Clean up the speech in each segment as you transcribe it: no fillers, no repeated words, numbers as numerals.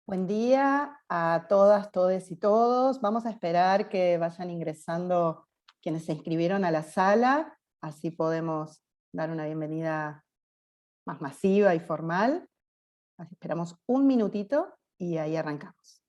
Buen día a todas, todes y todos. Vamos a esperar que vayan ingresando quienes se inscribieron a la sala, así podemos dar una bienvenida más masiva y formal. Así esperamos un minutito y ahí arrancamos.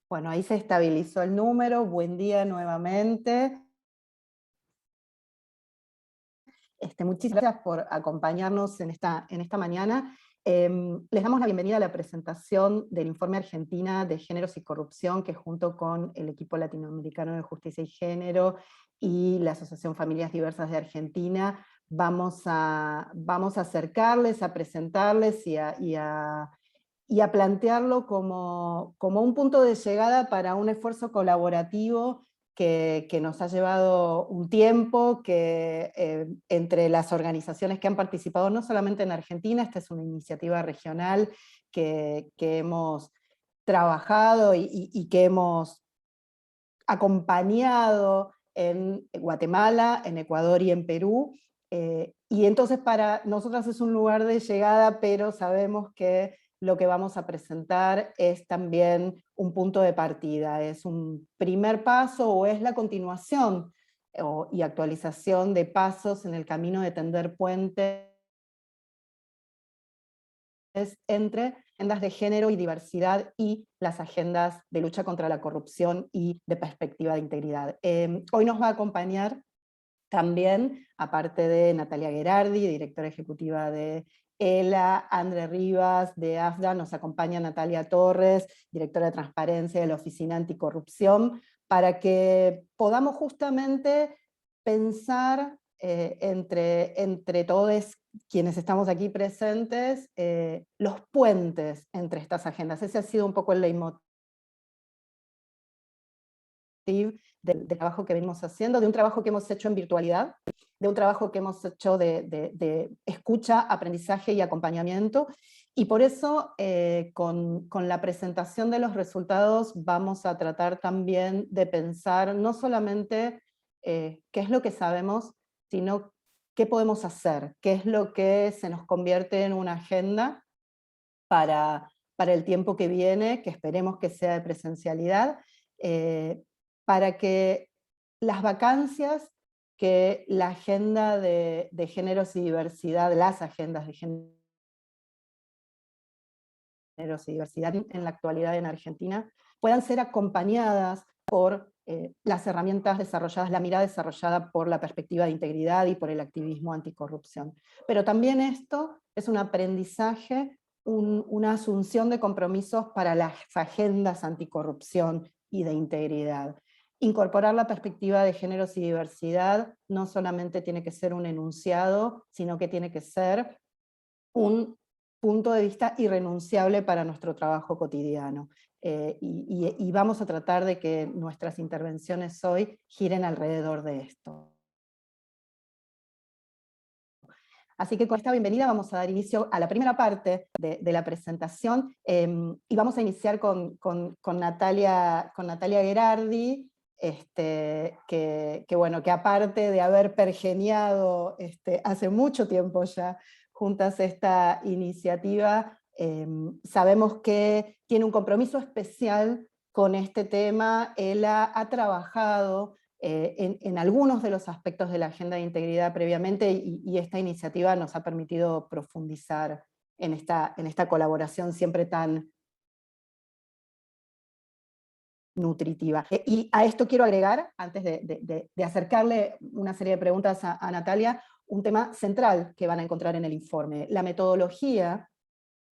Bueno, ahí se estabilizó el número. Buen día nuevamente. Muchísimas gracias por acompañarnos en esta mañana. Les damos la bienvenida a la presentación del Informe Argentina de Géneros y Corrupción, que junto con el equipo latinoamericano de Justicia y Género y la Asociación Familias Diversas de Argentina, vamos a acercarles, a presentarles y a plantearlo como un punto de llegada para un esfuerzo colaborativo que nos ha llevado un tiempo, que entre las organizaciones que han participado, no solamente en Argentina, esta es una iniciativa regional que hemos trabajado y que hemos acompañado en Guatemala, en Ecuador y en Perú, y entonces para nosotras es un lugar de llegada, pero sabemos que lo que vamos a presentar es también un punto de partida, es un primer paso o es la continuación y actualización de pasos en el camino de tender puentes entre agendas de género y diversidad y las agendas de lucha contra la corrupción y de perspectiva de integridad. Hoy nos va a acompañar también, aparte de Natalia Gherardi, directora ejecutiva de ELA, André Rivas de AFDA, nos acompaña Natalia Torres, directora de Transparencia de la Oficina Anticorrupción, para que podamos justamente pensar entre todos quienes estamos aquí presentes, los puentes entre estas agendas. Ese ha sido un poco el leitmotiv del trabajo que venimos haciendo, de un trabajo que hemos hecho en virtualidad, de un trabajo que hemos hecho de escucha, aprendizaje y acompañamiento, y por eso con la presentación de los resultados vamos a tratar también de pensar no solamente qué es lo que sabemos, sino qué podemos hacer, qué es lo que se nos convierte en una agenda para el tiempo que viene, que esperemos que sea de presencialidad, para que las vacancias que la agenda de géneros y diversidad, las agendas de géneros y diversidad en la actualidad en Argentina, puedan ser acompañadas por las herramientas desarrolladas, la mirada desarrollada por la perspectiva de integridad y por el activismo anticorrupción. Pero también esto es un aprendizaje, una asunción de compromisos para las agendas anticorrupción y de integridad. Incorporar la perspectiva de géneros y diversidad no solamente tiene que ser un enunciado, sino que tiene que ser un punto de vista irrenunciable para nuestro trabajo cotidiano. Y vamos a tratar de que nuestras intervenciones hoy giren alrededor de esto. Así que con esta bienvenida vamos a dar inicio a la primera parte de la presentación, y vamos a iniciar con Natalia Gherardi, que aparte de haber pergeniado hace mucho tiempo ya juntas esta iniciativa, sabemos que tiene un compromiso especial con este tema. Ella ha trabajado en algunos de los aspectos de la agenda de integridad previamente, y esta iniciativa nos ha permitido profundizar en esta colaboración siempre tan nutritiva. Y a esto quiero agregar, antes de acercarle una serie de preguntas a Natalia, un tema central que van a encontrar en el informe. La metodología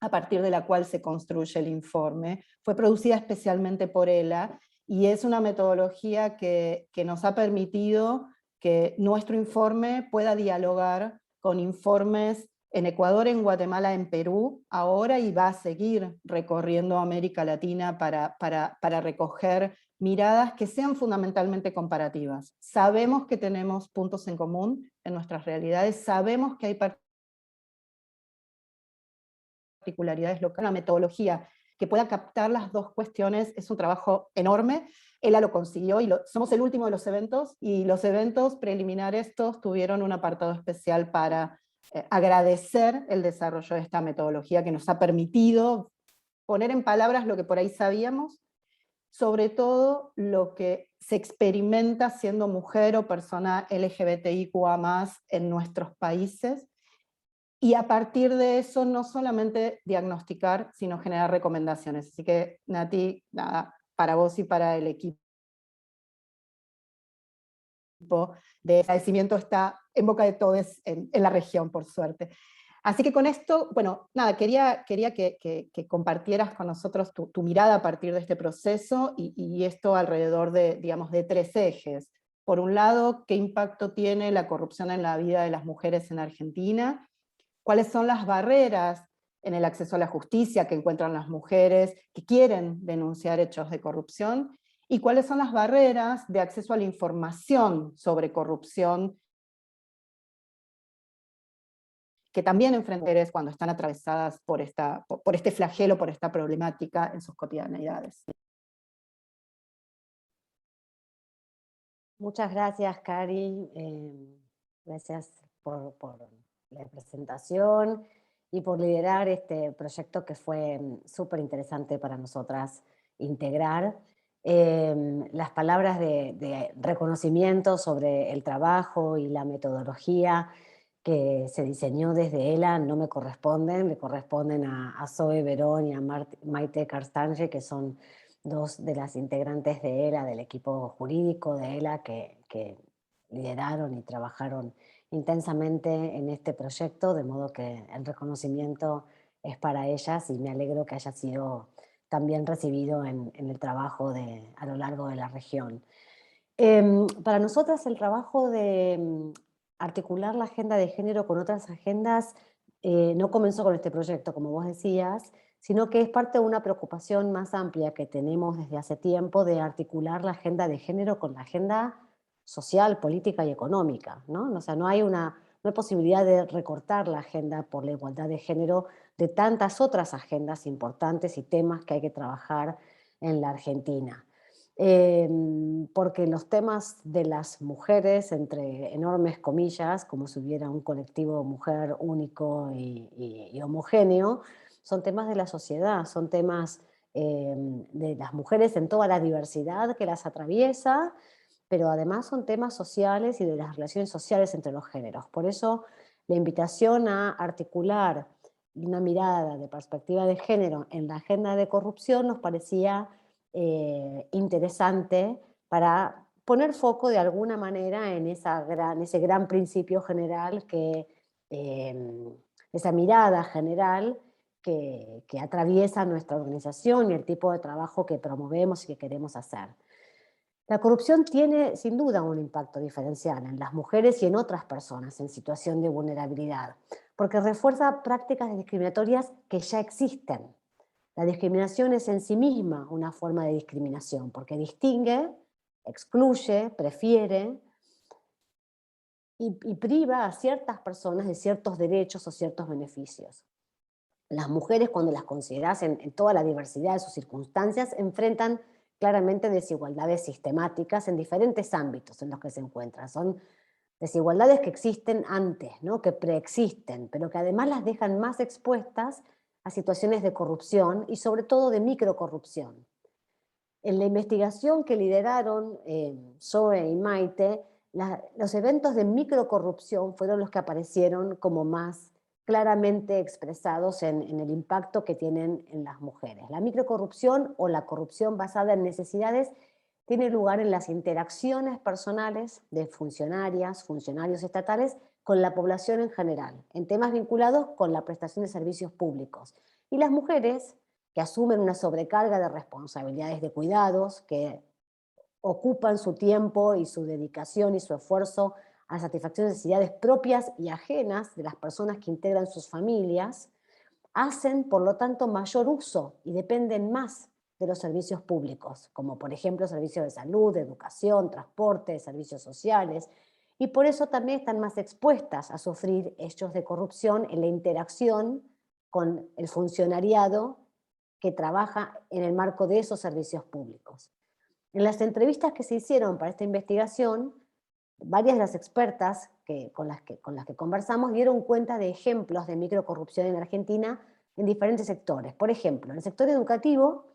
a partir de la cual se construye el informe fue producida especialmente por ELA, y es una metodología que nos ha permitido que nuestro informe pueda dialogar con informes en Ecuador, en Guatemala, en Perú, ahora, y va a seguir recorriendo América Latina para recoger miradas que sean fundamentalmente comparativas. Sabemos que tenemos puntos en común en nuestras realidades, sabemos que hay particularidades locales, una metodología que pueda captar las dos cuestiones es un trabajo enorme. ELA lo consiguió, y somos el último de los eventos, y los eventos preliminares estos tuvieron un apartado especial para agradecer el desarrollo de esta metodología que nos ha permitido poner en palabras lo que por ahí sabíamos, sobre todo lo que se experimenta siendo mujer o persona LGBTIQA+ en nuestros países, y a partir de eso no solamente diagnosticar, sino generar recomendaciones. Así que, Nati, nada, para vos y para el equipo de agradecimiento está en boca de todos en la región, por suerte. Así que con esto, bueno, nada, quería que compartieras con nosotros tu mirada a partir de este proceso, y esto alrededor de, digamos, de tres ejes. Por un lado, ¿qué impacto tiene la corrupción en la vida de las mujeres en Argentina? ¿Cuáles son las barreras en el acceso a la justicia que encuentran las mujeres que quieren denunciar hechos de corrupción? ¿Y cuáles son las barreras de acceso a la información sobre corrupción que también enfrentan mujeres cuando están atravesadas por este flagelo, por esta problemática en sus cotidianeidades? Muchas gracias, Cari. Gracias por la presentación y por liderar este proyecto que fue súper interesante para nosotras integrar. Las palabras de reconocimiento sobre el trabajo y la metodología que se diseñó desde ELA no me corresponden, le corresponden a Zoe Verón y a Maite Carstange, que son dos de las integrantes de ELA, del equipo jurídico de ELA, que lideraron y trabajaron intensamente en este proyecto, de modo que el reconocimiento es para ellas, y me alegro que haya sido también recibido en el trabajo a lo largo de la región. Para nosotras el trabajo de articular la agenda de género con otras agendas no comenzó con este proyecto, como vos decías, sino que es parte de una preocupación más amplia que tenemos desde hace tiempo de articular la agenda de género con la agenda social, política y económica, ¿no? O sea, no hay posibilidad de recortar la agenda por la igualdad de género de tantas otras agendas importantes y temas que hay que trabajar en la Argentina. Porque los temas de las mujeres, entre enormes comillas, como si hubiera un colectivo mujer único y homogéneo, son temas de la sociedad, son temas de las mujeres en toda la diversidad que las atraviesa, pero además son temas sociales y de las relaciones sociales entre los géneros. Por eso la invitación a articular una mirada de perspectiva de género en la agenda de corrupción nos parecía interesante para poner foco de alguna manera en ese gran principio general, esa mirada general que atraviesa nuestra organización y el tipo de trabajo que promovemos y que queremos hacer. La corrupción tiene sin duda un impacto diferencial en las mujeres y en otras personas en situación de vulnerabilidad, porque refuerza prácticas discriminatorias que ya existen. La discriminación es en sí misma una forma de discriminación, porque distingue, excluye, prefiere y priva a ciertas personas de ciertos derechos o ciertos beneficios. Las mujeres, cuando las consideras en toda la diversidad de sus circunstancias, enfrentan claramente desigualdades sistemáticas en diferentes ámbitos en los que se encuentran. Son desigualdades que existen antes, ¿no? Que preexisten, pero que además las dejan más expuestas a situaciones de corrupción y sobre todo de microcorrupción. En la investigación que lideraron Zoe y Maite, los eventos de microcorrupción fueron los que aparecieron como más claramente expresados en el impacto que tienen en las mujeres. La microcorrupción o la corrupción basada en necesidades tiene lugar en las interacciones personales de funcionarias, funcionarios estatales con la población en general, en temas vinculados con la prestación de servicios públicos. Y las mujeres que asumen una sobrecarga de responsabilidades de cuidados, que ocupan su tiempo y su dedicación y su esfuerzo a la satisfacción de necesidades propias y ajenas de las personas que integran sus familias, hacen, por lo tanto, mayor uso y dependen más de los servicios públicos, como por ejemplo servicios de salud, de educación, transporte, servicios sociales, y por eso también están más expuestas a sufrir hechos de corrupción en la interacción con el funcionariado que trabaja en el marco de esos servicios públicos. En las entrevistas que se hicieron para esta investigación, varias de las expertas con las que conversamos dieron cuenta de ejemplos de microcorrupción en Argentina en diferentes sectores. Por ejemplo, en el sector educativo,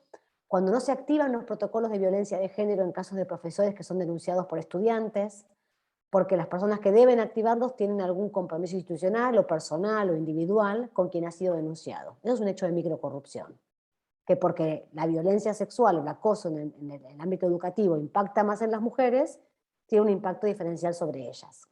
cuando no se activan los protocolos de violencia de género en casos de profesores que son denunciados por estudiantes, porque las personas que deben activarlos tienen algún compromiso institucional o personal o individual con quien ha sido denunciado. Eso es un hecho de microcorrupción. Que porque la violencia sexual o el acoso en el ámbito educativo impacta más en las mujeres, tiene un impacto diferencial sobre ellas.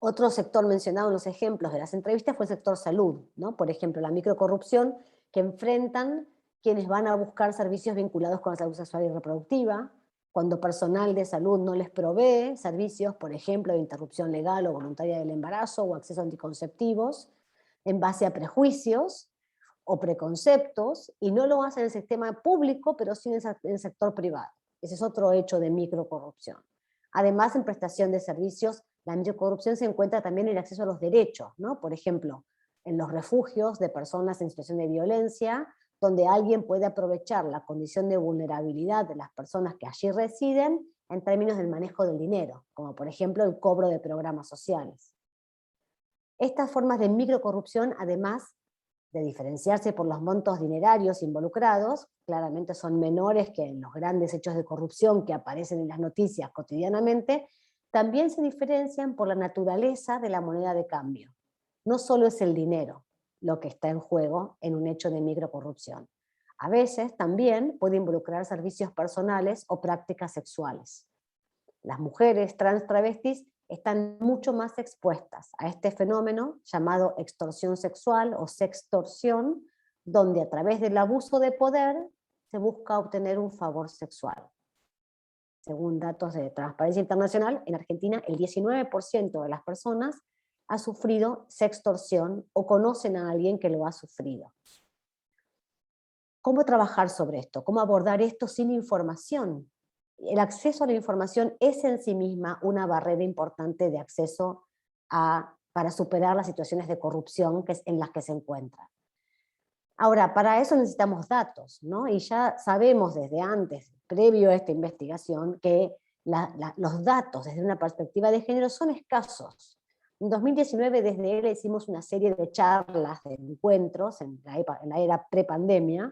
Otro sector mencionado en los ejemplos de las entrevistas fue el sector salud, ¿no? Por ejemplo, la microcorrupción que enfrentan quienes van a buscar servicios vinculados con la salud sexual y reproductiva, cuando personal de salud no les provee servicios, por ejemplo, de interrupción legal o voluntaria del embarazo o acceso a anticonceptivos, en base a prejuicios o preconceptos, y no lo hace en el sistema público, pero sí en el sector privado. Ese es otro hecho de microcorrupción. Además, en prestación de servicios, la microcorrupción se encuentra también en el acceso a los derechos, ¿no? Por ejemplo, en los refugios de personas en situación de violencia, donde alguien puede aprovechar la condición de vulnerabilidad de las personas que allí residen en términos del manejo del dinero, como por ejemplo el cobro de programas sociales. Estas formas de microcorrupción, además de diferenciarse por los montos dinerarios involucrados, claramente son menores que en los grandes hechos de corrupción que aparecen en las noticias cotidianamente, también se diferencian por la naturaleza de la moneda de cambio. No solo es el dinero lo que está en juego en un hecho de microcorrupción. A veces también puede involucrar servicios personales o prácticas sexuales. Las mujeres trans travestis están mucho más expuestas a este fenómeno llamado extorsión sexual o sextorsión, donde a través del abuso de poder se busca obtener un favor sexual. Según datos de Transparencia Internacional, en Argentina el 19% de las personas ha sufrido sextorsión o conocen a alguien que lo ha sufrido. ¿Cómo trabajar sobre esto? ¿Cómo abordar esto sin información? El acceso a la información es en sí misma una barrera importante de acceso para superar las situaciones de corrupción en las que se encuentran. Ahora, para eso necesitamos datos, ¿no? Y ya sabemos desde antes, previo a esta investigación, que los datos desde una perspectiva de género son escasos. En 2019 desde él hicimos una serie de charlas, de encuentros, en la era prepandemia,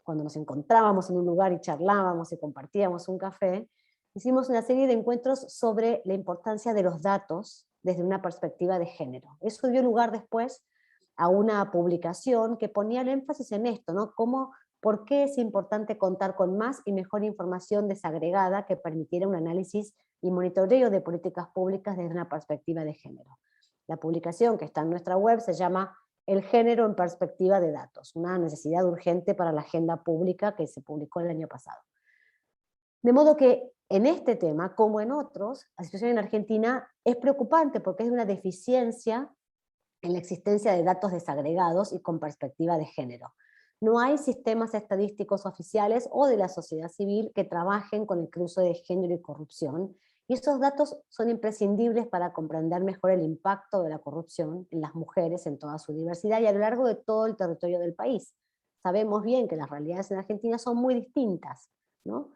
cuando nos encontrábamos en un lugar y charlábamos y compartíamos un café, hicimos una serie de encuentros sobre la importancia de los datos desde una perspectiva de género. Eso dio lugar después a una publicación que ponía el énfasis en esto, ¿no? ¿Por qué es importante contar con más y mejor información desagregada que permitiera un análisis y monitoreo de políticas públicas desde una perspectiva de género? La publicación que está en nuestra web se llama El género en perspectiva de datos, una necesidad urgente para la agenda pública que se publicó el año pasado. De modo que en este tema, como en otros, la situación en Argentina es preocupante porque es una deficiencia en la existencia de datos desagregados y con perspectiva de género. No hay sistemas estadísticos oficiales o de la sociedad civil que trabajen con el cruce de género y corrupción, y esos datos son imprescindibles para comprender mejor el impacto de la corrupción en las mujeres en toda su diversidad y a lo largo de todo el territorio del país. Sabemos bien que las realidades en Argentina son muy distintas, ¿no?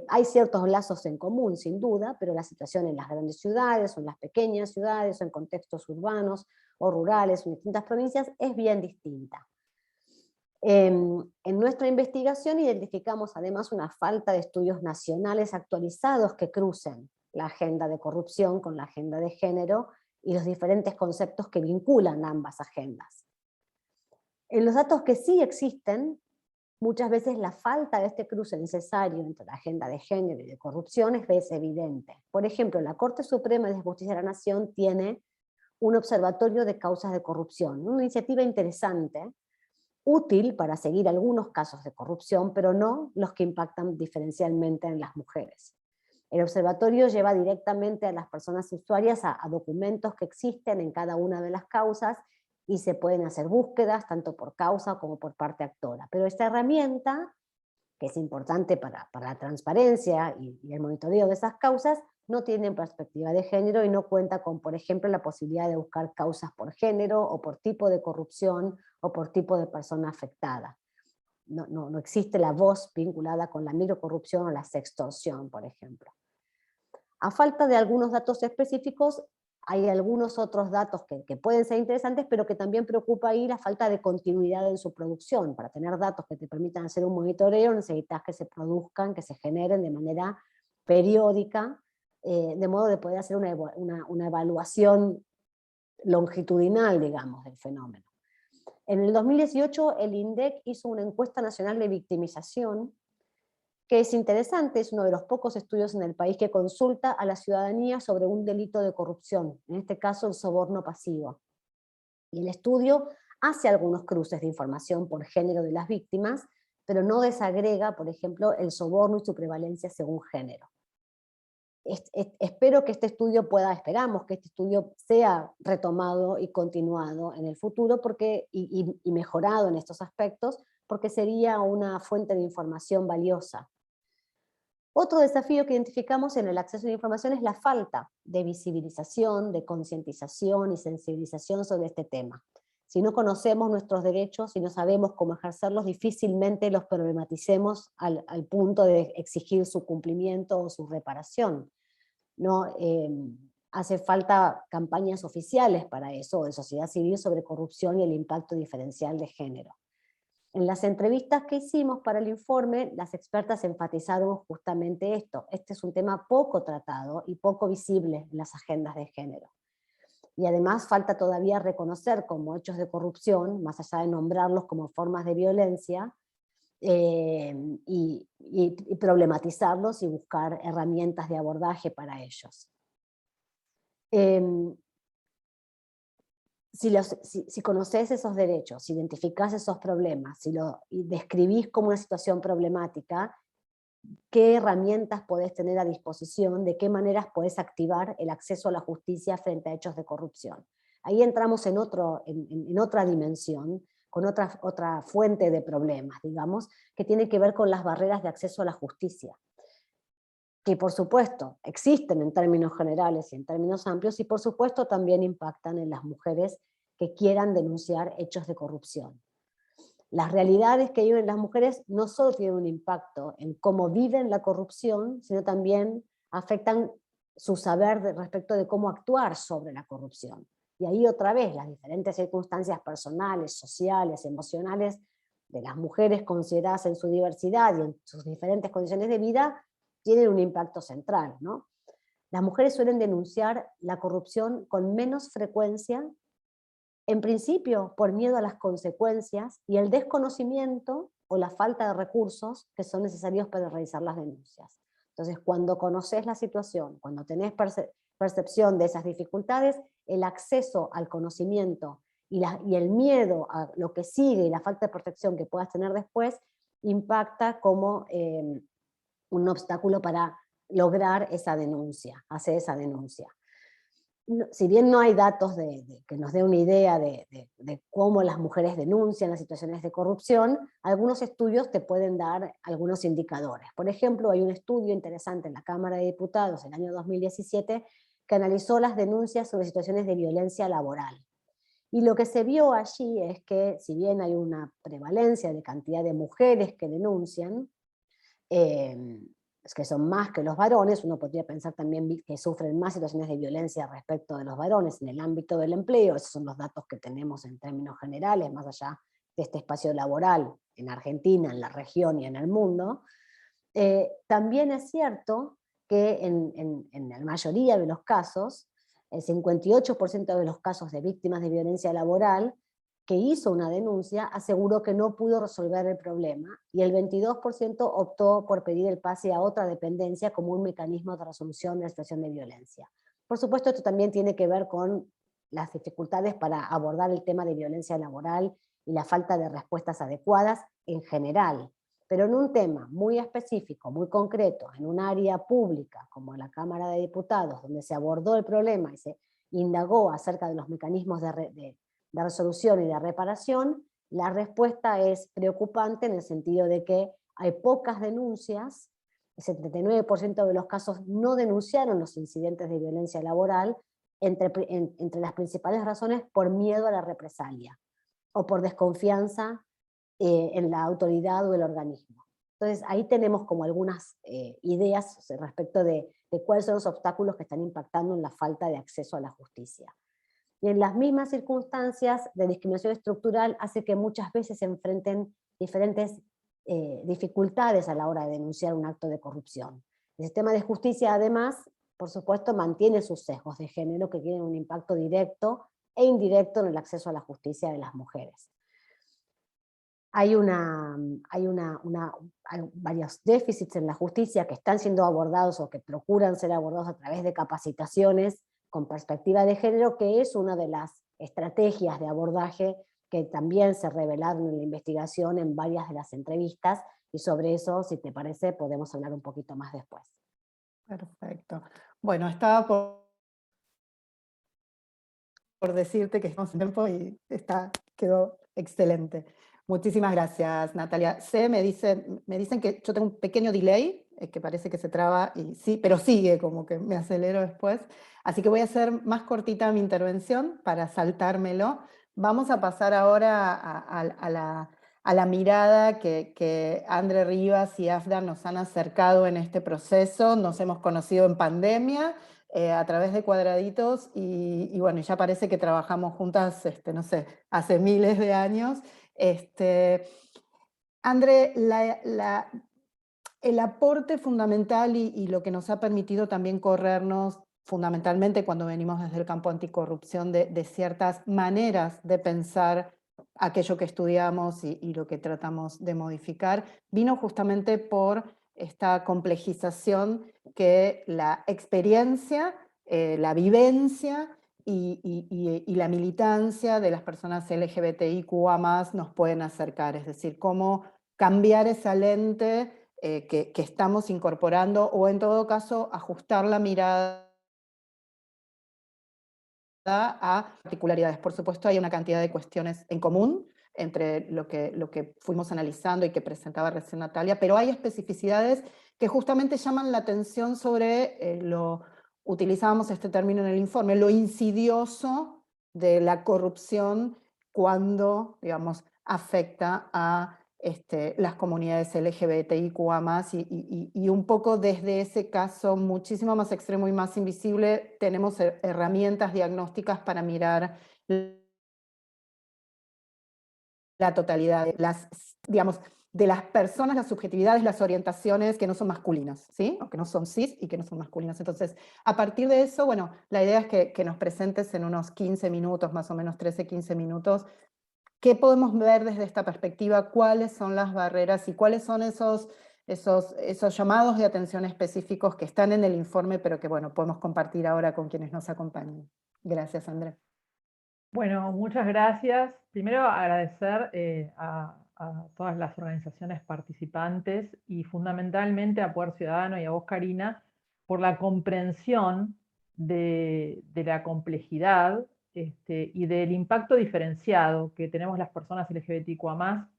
Hay ciertos lazos en común, sin duda, pero la situación en las grandes ciudades, o en las pequeñas ciudades, o en contextos urbanos o rurales, o en distintas provincias, es bien distinta. En nuestra investigación identificamos además una falta de estudios nacionales actualizados que crucen la agenda de corrupción con la agenda de género y los diferentes conceptos que vinculan ambas agendas. En los datos que sí existen, muchas veces la falta de este cruce necesario entre la agenda de género y de corrupción es evidente. Por ejemplo, la Corte Suprema de Justicia de la Nación tiene un observatorio de causas de corrupción, una iniciativa interesante, útil para seguir algunos casos de corrupción, pero no los que impactan diferencialmente en las mujeres. El observatorio lleva directamente a las personas usuarias a documentos que existen en cada una de las causas y se pueden hacer búsquedas tanto por causa como por parte actora. Pero esta herramienta, que es importante para la transparencia y el monitoreo de esas causas, no tiene perspectiva de género y no cuenta con, por ejemplo, la posibilidad de buscar causas por género o por tipo de corrupción o por tipo de persona afectada. No existe la voz vinculada con la microcorrupción o la sextorsión, por ejemplo. A falta de algunos datos específicos, hay algunos otros datos que pueden ser interesantes, pero que también preocupa ahí la falta de continuidad en su producción. Para tener datos que te permitan hacer un monitoreo, necesitas que se produzcan, que se generen de manera periódica, de modo de poder hacer una evaluación longitudinal, digamos, del fenómeno. En el 2018, el INDEC hizo una encuesta nacional de victimización, que es interesante, es uno de los pocos estudios en el país que consulta a la ciudadanía sobre un delito de corrupción, en este caso el soborno pasivo. Y el estudio hace algunos cruces de información por género de las víctimas, pero no desagrega, por ejemplo, el soborno y su prevalencia según género. Esperamos que este estudio sea retomado y continuado en el futuro y mejorado en estos aspectos, porque sería una fuente de información valiosa. Otro desafío que identificamos en el acceso a la información es la falta de visibilización, de concientización y sensibilización sobre este tema. Si no conocemos nuestros derechos y no sabemos cómo ejercerlos, difícilmente los problematicemos al punto de exigir su cumplimiento o su reparación. ¿No? Hace falta campañas oficiales para eso, de sociedad civil, sobre corrupción y el impacto diferencial de género. En las entrevistas que hicimos para el informe, las expertas enfatizaron justamente esto. Este es un tema poco tratado y poco visible en las agendas de género. Y además falta todavía reconocer como hechos de corrupción, más allá de nombrarlos como formas de violencia, y problematizarlos y buscar herramientas de abordaje para ellos. Si conoces esos derechos, si identificás esos problemas, si lo describís como una situación problemática, qué herramientas podés tener a disposición, de qué maneras podés activar el acceso a la justicia frente a hechos de corrupción. Ahí entramos en otra dimensión, con otra fuente de problemas, digamos, que tiene que ver con las barreras de acceso a la justicia, que por supuesto existen en términos generales y en términos amplios, y por supuesto también impactan en las mujeres que quieran denunciar hechos de corrupción. Las realidades que viven las mujeres no solo tienen un impacto en cómo viven la corrupción, sino también afectan su saber respecto de cómo actuar sobre la corrupción. Y ahí otra vez las diferentes circunstancias personales, sociales, emocionales de las mujeres consideradas en su diversidad y en sus diferentes condiciones de vida tienen un impacto central, ¿no? Las mujeres suelen denunciar la corrupción con menos frecuencia, en principio por miedo a las consecuencias y el desconocimiento o la falta de recursos que son necesarios para realizar las denuncias. Entonces, cuando conoces la situación, cuando tenés percepción de esas dificultades, el acceso al conocimiento y el miedo a lo que sigue y la falta de protección que puedas tener después, impacta como un obstáculo para lograr esa denuncia, hacer esa denuncia. Si bien no hay datos que nos dé una idea de cómo las mujeres denuncian las situaciones de corrupción, algunos estudios te pueden dar algunos indicadores. Por ejemplo, hay un estudio interesante en la Cámara de Diputados en el año 2017 que analizó las denuncias sobre situaciones de violencia laboral. Y lo que se vio allí es que, si bien hay una prevalencia de cantidad de mujeres que denuncian, que son más que los varones, uno podría pensar también que sufren más situaciones de violencia respecto de los varones en el ámbito del empleo. Esos son los datos que tenemos en términos generales, más allá de este espacio laboral en Argentina, en la región y en el mundo. También es cierto que en la mayoría de los casos, el 58% de los casos de víctimas de violencia laboral que hizo una denuncia aseguró que no pudo resolver el problema y el 22% optó por pedir el pase a otra dependencia como un mecanismo de resolución de la situación de violencia. Por supuesto, esto también tiene que ver con las dificultades para abordar el tema de violencia laboral y la falta de respuestas adecuadas en general. Pero en un tema muy específico, muy concreto, en un área pública como la Cámara de Diputados, donde se abordó el problema y se indagó acerca de los mecanismos de resolución y de reparación, la respuesta es preocupante en el sentido de que hay pocas denuncias, el 79% de los casos no denunciaron los incidentes de violencia laboral, entre las principales razones por miedo a la represalia o por desconfianza en la autoridad o el organismo. Entonces ahí tenemos como algunas ideas respecto de cuáles son los obstáculos que están impactando en la falta de acceso a la justicia. Y en las mismas circunstancias de discriminación estructural hace que muchas veces se enfrenten diferentes dificultades a la hora de denunciar un acto de corrupción. El sistema de justicia, además, por supuesto, mantiene sus sesgos de género que tienen un impacto directo e indirecto en el acceso a la justicia de las mujeres. Hay varios déficits en la justicia que están siendo abordados o que procuran ser abordados a través de capacitaciones con perspectiva de género, que es una de las estrategias de abordaje que también se revelaron en la investigación en varias de las entrevistas, y sobre eso, si te parece, podemos hablar un poquito más después. Perfecto. Bueno, estaba por decirte que estamos en tiempo y quedó excelente. Muchísimas gracias, Natalia. Me dicen que yo tengo un pequeño delay, que parece que se traba, y sí, pero sigue, como que me acelero después. Así que voy a hacer más cortita mi intervención para saltármelo. Vamos a pasar ahora a la mirada que André Rivas y Afda nos han acercado en este proceso. Nos hemos conocido en pandemia, a través de Cuadraditos, y bueno, ya parece que trabajamos juntas, no sé, hace miles de años. André, el aporte fundamental y lo que nos ha permitido también corrernos fundamentalmente cuando venimos desde el campo anticorrupción de ciertas maneras de pensar aquello que estudiamos y lo que tratamos de modificar, vino justamente por esta complejización que la experiencia, la vivencia y la militancia de las personas LGBTIQA+ nos pueden acercar, es decir, cómo cambiar esa lente que estamos incorporando, o en todo caso ajustar la mirada a particularidades. Por supuesto, hay una cantidad de cuestiones en común entre lo que fuimos analizando y que presentaba recién Natalia, pero hay especificidades que justamente llaman la atención sobre utilizábamos este término en el informe, lo insidioso de la corrupción cuando, digamos, afecta a las comunidades LGBTIQA+, y un poco desde ese caso muchísimo más extremo y más invisible, tenemos herramientas diagnósticas para mirar la totalidad de las personas, las subjetividades, las orientaciones que no son masculinas, ¿sí? O que no son cis y que no son masculinas. Entonces, a partir de eso, bueno, la idea es que nos presentes en unos 15 minutos, más o menos 13, 15 minutos, ¿qué podemos ver desde esta perspectiva? ¿Cuáles son las barreras y cuáles son esos llamados de atención específicos que están en el informe, pero que, bueno, podemos compartir ahora con quienes nos acompañan? Gracias, André. Bueno, muchas gracias. Primero agradecer a todas las organizaciones participantes y fundamentalmente a Poder Ciudadano y a vos, Karina, por la comprensión de la complejidad y del impacto diferenciado que tenemos las personas LGBTIQA+,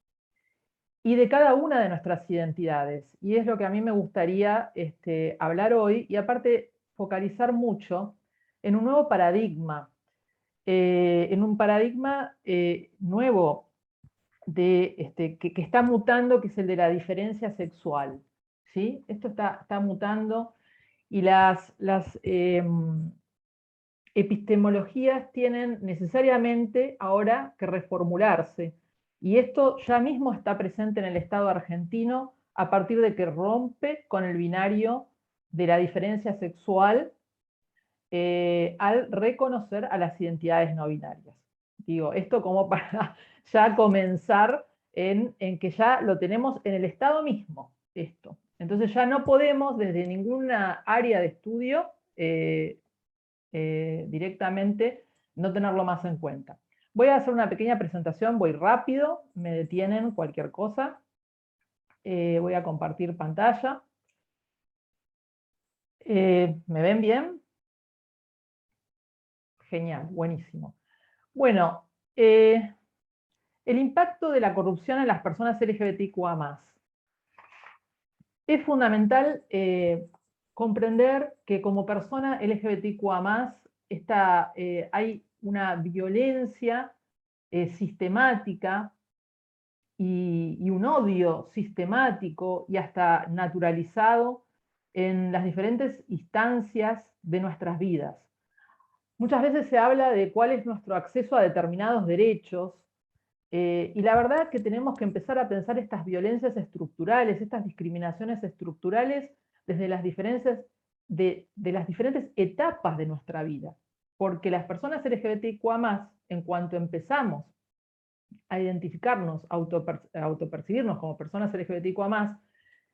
y de cada una de nuestras identidades. Y es lo que a mí me gustaría hablar hoy, y aparte focalizar mucho en un nuevo paradigma, en un paradigma nuevo que está mutando, que es el de la diferencia sexual. ¿Sí? Esto está mutando, y las epistemologías tienen necesariamente ahora que reformularse. Y esto ya mismo está presente en el Estado argentino a partir de que rompe con el binario de la diferencia sexual al reconocer a las identidades no binarias. Digo, esto como para ya comenzar en que ya lo tenemos en el Estado mismo, esto. Entonces ya no podemos desde ninguna área de estudio directamente no tenerlo más en cuenta. Voy a hacer una pequeña presentación, voy rápido, me detienen cualquier cosa. Voy a compartir pantalla. ¿Me ven bien? Genial, buenísimo. Bueno, el impacto de la corrupción en las personas LGBTIQA+. Es fundamental comprender que como persona LGBTIQA+, hay una violencia sistemática y un odio sistemático y hasta naturalizado en las diferentes instancias de nuestras vidas. Muchas veces se habla de cuál es nuestro acceso a determinados derechos, y la verdad que tenemos que empezar a pensar estas violencias estructurales, estas discriminaciones estructurales desde las diferencias de las diferentes etapas de nuestra vida. Porque las personas LGBTIQA+, en cuanto empezamos a identificarnos, autopercibirnos como personas LGBTIQA+,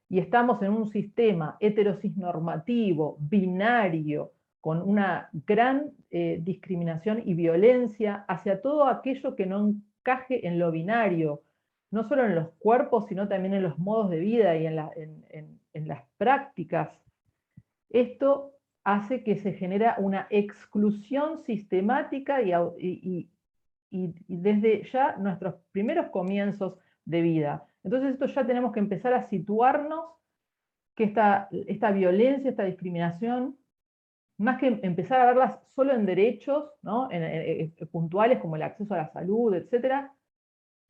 y estamos en un sistema heterocisnormativo, binario, con una gran discriminación y violencia hacia todo aquello que no encaje en lo binario, no solo en los cuerpos, sino también en los modos de vida y en las prácticas. Esto hace que se genera una exclusión sistemática y desde ya nuestros primeros comienzos de vida. Entonces esto ya tenemos que empezar a situarnos que esta violencia, esta discriminación, más que empezar a verlas solo en derechos, ¿no? Puntuales como el acceso a la salud, etc.,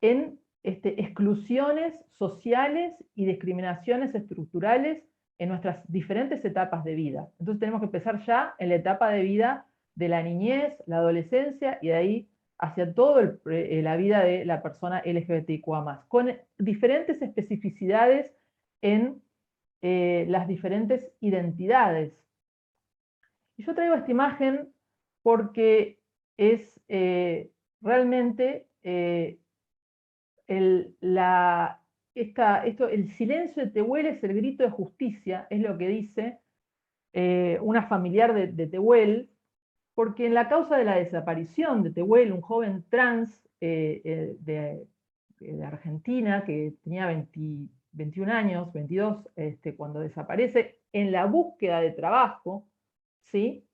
en exclusiones sociales y discriminaciones estructurales en nuestras diferentes etapas de vida. Entonces tenemos que empezar ya en la etapa de vida de la niñez, la adolescencia, y de ahí hacia toda la vida de la persona LGBTIQA+, con diferentes especificidades en las diferentes identidades. Y yo traigo esta imagen porque es realmente el silencio de Tehuel es el grito de justicia, es lo que dice una familiar de Tehuel, porque en la causa de la desaparición de Tehuel, un joven trans de Argentina que tenía 21 años, 22, cuando desaparece, en la búsqueda de trabajo, ¿sí?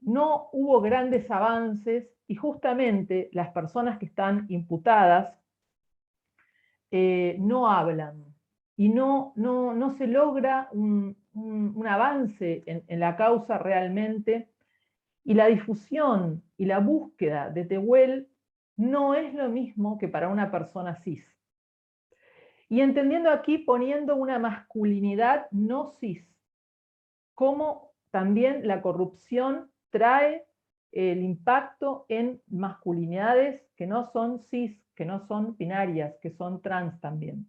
No hubo grandes avances y justamente las personas que están imputadas no hablan y no se logra un avance en la causa realmente, y la difusión y la búsqueda de Tehuel no es lo mismo que para una persona cis. Y entendiendo aquí, poniendo una masculinidad no cis, como también la corrupción trae el impacto en masculinidades que no son cis, que no son binarias, que son trans también.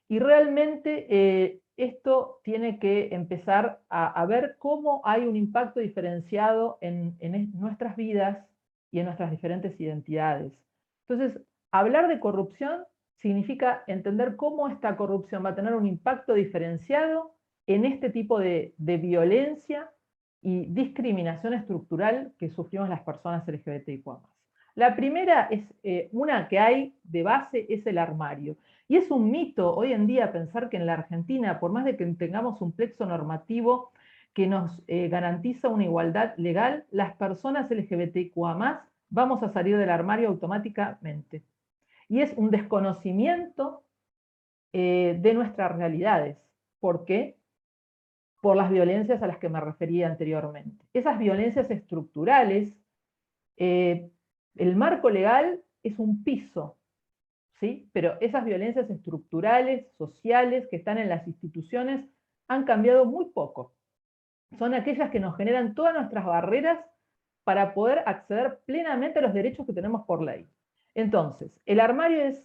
Y realmente esto tiene que empezar a ver cómo hay un impacto diferenciado en nuestras vidas y en nuestras diferentes identidades. Entonces, hablar de corrupción significa entender cómo esta corrupción va a tener un impacto diferenciado en este tipo de violencia y discriminación estructural que sufrimos las personas LGBTIQ+. La primera es una que hay de base, es el armario. Y es un mito hoy en día pensar que en la Argentina, por más de que tengamos un plexo normativo que nos garantiza una igualdad legal, las personas LGBTIQA+, vamos a salir del armario automáticamente. Y es un desconocimiento de nuestras realidades. ¿Por qué? Por las violencias a las que me refería anteriormente. Esas violencias estructurales, el marco legal es un piso, ¿sí? Pero esas violencias estructurales, sociales, que están en las instituciones, han cambiado muy poco. Son aquellas que nos generan todas nuestras barreras para poder acceder plenamente a los derechos que tenemos por ley. Entonces, el armario es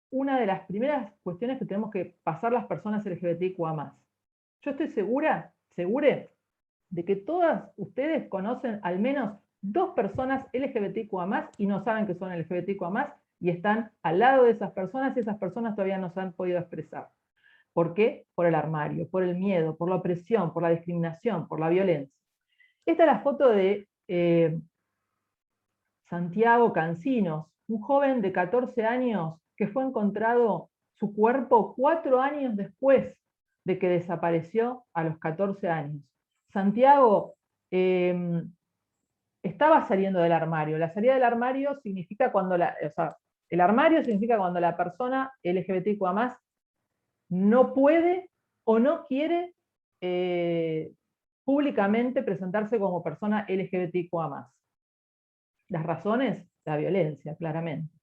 una de las primeras cuestiones que tenemos que pasar las personas LGBTIQA+. Yo estoy segura de que todas ustedes conocen al menos 2 personas LGBTQA+, y no saben que son LGBTQA+, y están al lado de esas personas, y esas personas todavía no se han podido expresar. ¿Por qué? Por el armario, por el miedo, por la opresión, por la discriminación, por la violencia. Esta es la foto de Santiago Cancinos, un joven de 14 años que fue encontrado su cuerpo 4 años después de que desapareció a los 14 años. Santiago estaba saliendo del armario. La salida del armario significa cuando el armario significa cuando la persona LGBTQA+, no puede o no quiere públicamente presentarse como persona LGBTQA+. Las razones, la violencia, claramente.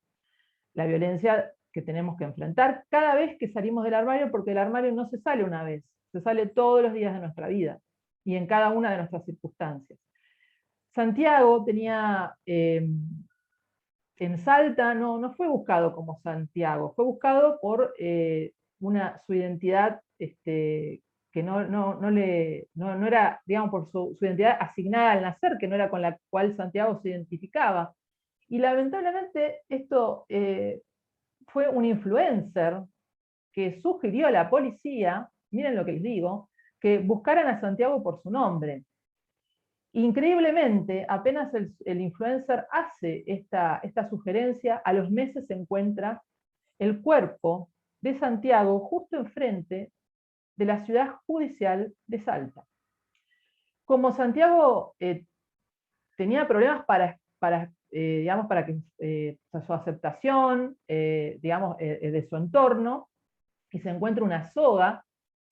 La violencia que tenemos que enfrentar cada vez que salimos del armario, porque del armario no se sale una vez, se sale todos los días de nuestra vida, y en cada una de nuestras circunstancias. Santiago tenía, en Salta, no fue buscado como Santiago, fue buscado por su identidad, que no era, digamos, por su identidad asignada al nacer, que no era con la cual Santiago se identificaba. Y lamentablemente esto fue un influencer que sugirió a la policía, miren lo que les digo, que buscaran a Santiago por su nombre. Increíblemente, apenas el influencer hace esta sugerencia, a los meses se encuentra el cuerpo de Santiago justo enfrente de la ciudad judicial de Salta. Como Santiago tenía problemas digamos, para que su aceptación, digamos, de su entorno, y se encuentra una soga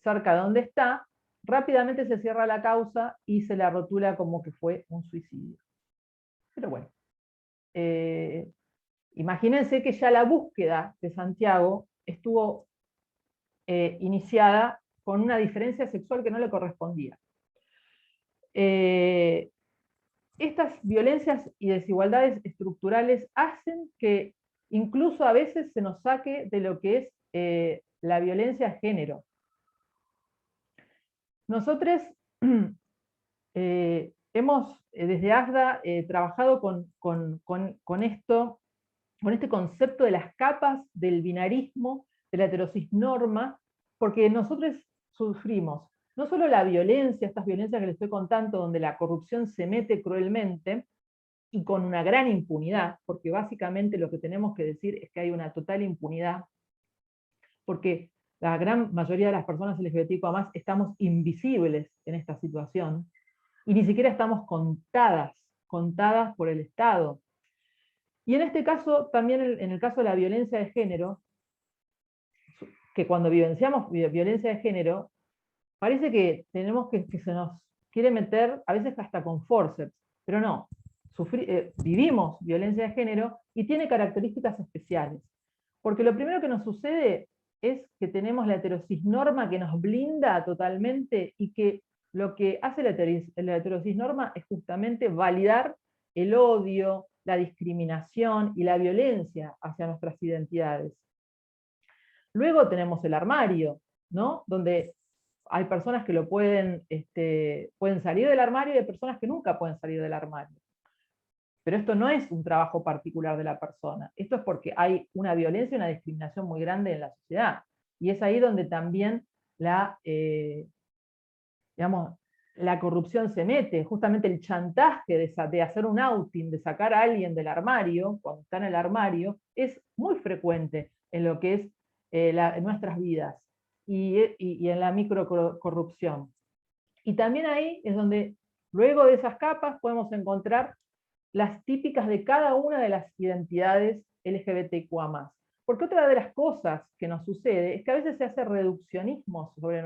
cerca de donde está, rápidamente se cierra la causa y se la rotula como que fue un suicidio. Pero bueno, imagínense que ya la búsqueda de Santiago estuvo iniciada con una diferencia sexual que no le correspondía. Estas violencias y desigualdades estructurales hacen que incluso a veces se nos saque de lo que es la violencia de género. Nosotros hemos desde ASDA trabajado con este concepto de las capas del binarismo, de la heterocisnorma, porque nosotros sufrimos no solo la violencia, estas violencias que les estoy contando, donde la corrupción se mete cruelmente y con una gran impunidad, porque básicamente lo que tenemos que decir es que hay una total impunidad, porque la gran mayoría de las personas LGBTQA+ estamos invisibles en esta situación, y ni siquiera estamos contadas por el Estado. Y en este caso, también en el caso de la violencia de género, que cuando vivenciamos violencia de género, parece que tenemos que se nos quiere meter, a veces hasta con forceps, pero no. Vivimos violencia de género y tiene características especiales. Porque lo primero que nos sucede es que tenemos la heterocisnorma que nos blinda totalmente, y que lo que hace la heterocisnorma es justamente validar el odio, la discriminación y la violencia hacia nuestras identidades. Luego tenemos el armario, ¿no? Donde hay personas que pueden salir del armario, y hay personas que nunca pueden salir del armario. Pero esto no es un trabajo particular de la persona, esto es porque hay una violencia y una discriminación muy grande en la sociedad. Y es ahí donde también digamos, la corrupción se mete, justamente el chantaje de hacer un outing, de sacar a alguien del armario, cuando está en el armario, es muy frecuente en lo que es en nuestras vidas, y en la microcorrupción. Y también ahí es donde, luego de esas capas, podemos encontrar las típicas de cada una de las identidades LGBTQA+. Porque otra de las cosas que nos sucede es que a veces se hace reduccionismo sobre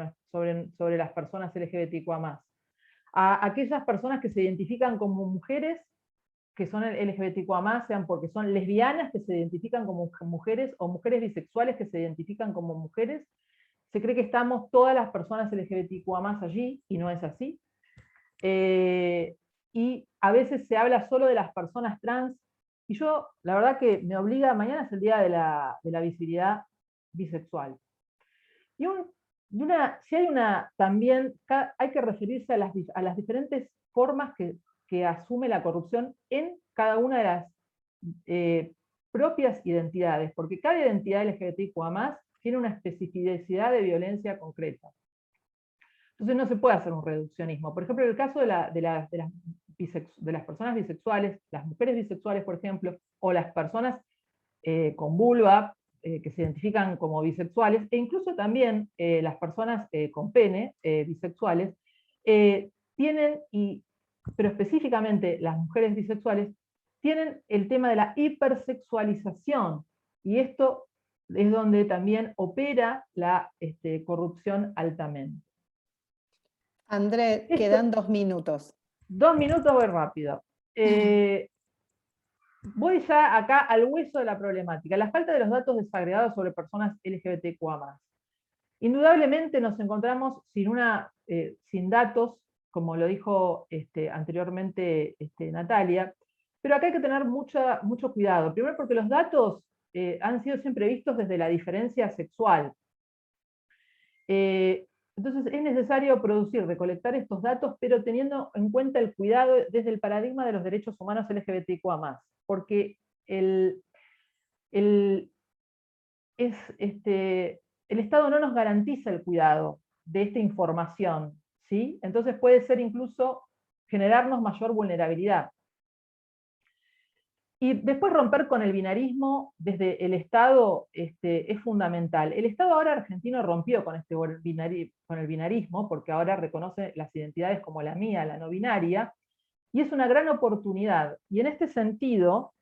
las personas LGBTQA+. A aquellas personas que se identifican como mujeres, que son LGBTQA+, sean porque son lesbianas que se identifican como mujeres, o mujeres bisexuales que se identifican como mujeres, se cree que estamos todas las personas LGBTQA+ allí, y no es así. Y a veces se habla solo de las personas trans, y yo, la verdad que me obliga, mañana es el día de la visibilidad bisexual. Si hay también hay que referirse a las diferentes formas que que asume la corrupción en cada una de las propias identidades, porque cada identidad LGBTIQA+ tiene una especificidad de violencia concreta. Entonces no se puede hacer un reduccionismo. Por ejemplo, en el caso de las personas bisexuales, las mujeres bisexuales, por ejemplo, o las personas con vulva, que se identifican como bisexuales, e incluso también las personas con pene, bisexuales, tienen, pero específicamente las mujeres bisexuales, tienen el tema de la hipersexualización, y esto es donde también opera la corrupción altamente. André, quedan 2 minutos. 2 minutos, voy rápido. Voy ya acá al hueso de la problemática, la falta de los datos desagregados sobre personas LGBTQA+. Indudablemente nos encontramos sin datos, como lo dijo anteriormente Natalia, pero acá hay que tener mucho cuidado. Primero porque los datos han sido siempre vistos desde la diferencia sexual. Entonces es necesario recolectar estos datos, pero teniendo en cuenta el cuidado desde el paradigma de los derechos humanos LGBTQA+, porque el Estado no nos garantiza el cuidado de esta información, ¿sí? Entonces puede ser incluso generarnos mayor vulnerabilidad. Y después romper con el binarismo desde el Estado es fundamental. El Estado ahora argentino rompió con el binarismo, porque ahora reconoce las identidades como la mía, la no binaria, y es una gran oportunidad. Y en este sentido,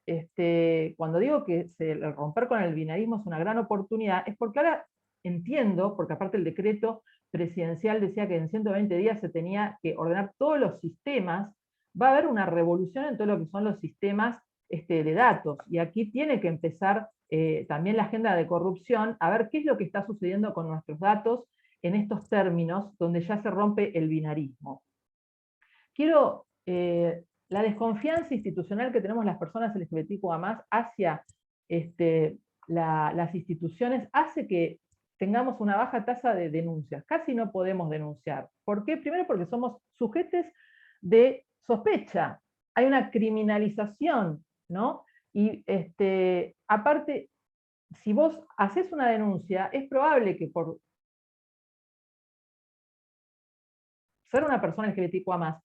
cuando digo que el romper con el binarismo es una gran oportunidad, es porque ahora entiendo, porque aparte el decreto presidencial decía que en 120 días se tenía que ordenar todos los sistemas, va a haber una revolución en todo lo que son los sistemas de datos, y aquí tiene que empezar también la agenda de corrupción, a ver qué es lo que está sucediendo con nuestros datos en estos términos, donde ya se rompe el binarismo. La desconfianza institucional que tenemos las personas LGBTQA+ hacia las instituciones hace que tengamos una baja tasa de denuncias, casi no podemos denunciar. ¿Por qué? Primero porque somos sujetos de sospecha, hay una criminalización, ¿no? Y aparte, si vos haces una denuncia, es probable que por ser una persona LGBTQA+,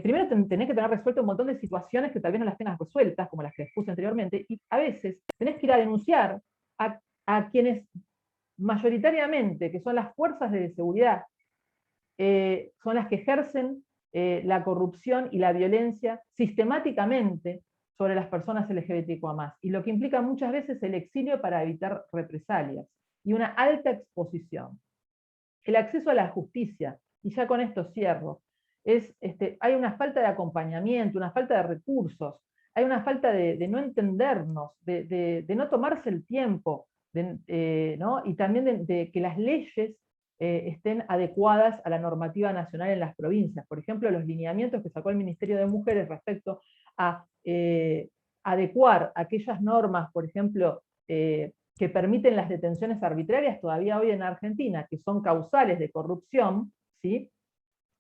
primero tenés que tener resuelto un montón de situaciones que tal vez no las tengas resueltas, como las que les puse anteriormente, y a veces tenés que ir a denunciar a quienes mayoritariamente, que son las fuerzas de seguridad, son las que ejercen la corrupción y la violencia sistemáticamente sobre las personas LGBTQA+, y lo que implica muchas veces el exilio para evitar represalias, y una alta exposición. El acceso a la justicia, y ya con esto cierro, hay una falta de acompañamiento, una falta de recursos, hay una falta de no entendernos, de no tomarse el tiempo, ¿no? Y también de que las leyes estén adecuadas a la normativa nacional en las provincias. Por ejemplo, los lineamientos que sacó el Ministerio de Mujeres respecto a adecuar aquellas normas, por ejemplo, que permiten las detenciones arbitrarias todavía hoy en Argentina, que son causales de corrupción, ¿sí?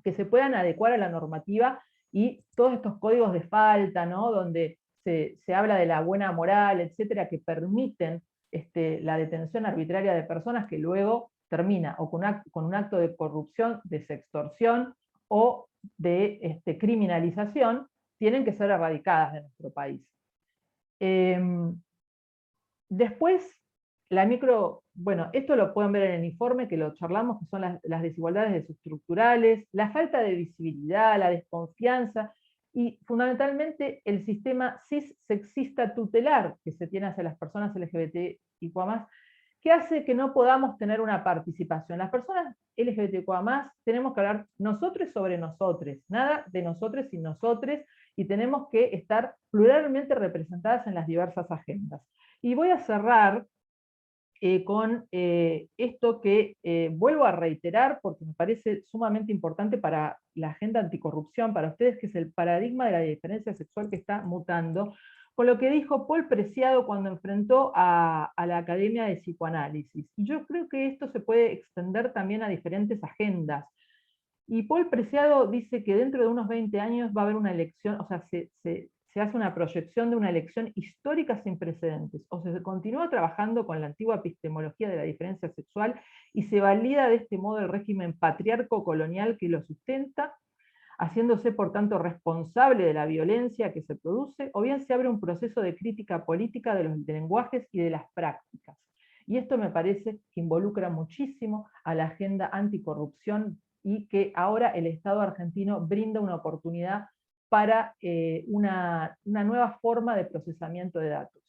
Que se puedan adecuar a la normativa, y todos estos códigos de falta, ¿no? Donde se habla de la buena moral, etcétera, que permiten la detención arbitraria de personas que luego termina o con un acto de corrupción, de sextorsión o de criminalización, tienen que ser erradicadas de nuestro país. Después, bueno, esto lo pueden ver en el informe, que lo charlamos, que son las desigualdades desestructurales, la falta de visibilidad, la desconfianza, y fundamentalmente el sistema cis-sexista tutelar que se tiene hacia las personas LGBTIQA+, que hace que no podamos tener una participación. Las personas LGBTIQA+, tenemos que hablar nosotros sobre nosotros, nada de nosotros sin nosotros, y tenemos que estar pluralmente representadas en las diversas agendas. Y voy a cerrar con esto que vuelvo a reiterar porque me parece sumamente importante para la agenda anticorrupción, para ustedes, que es el paradigma de la diferencia sexual que está mutando, con lo que dijo Paul Preciado cuando enfrentó a la Academia de Psicoanálisis. Y yo creo que esto se puede extender también a diferentes agendas. Y Paul Preciado dice que dentro de unos 20 años va a haber una elección, o sea, se hace una proyección de una elección histórica sin precedentes, o sea, se continúa trabajando con la antigua epistemología de la diferencia sexual y se valida de este modo el régimen patriarco colonial que lo sustenta, haciéndose por tanto responsable de la violencia que se produce, o bien se abre un proceso de crítica política de los lenguajes y de las prácticas. Y esto me parece que involucra muchísimo a la agenda anticorrupción y que ahora el Estado argentino brinda una oportunidad para una nueva forma de procesamiento de datos.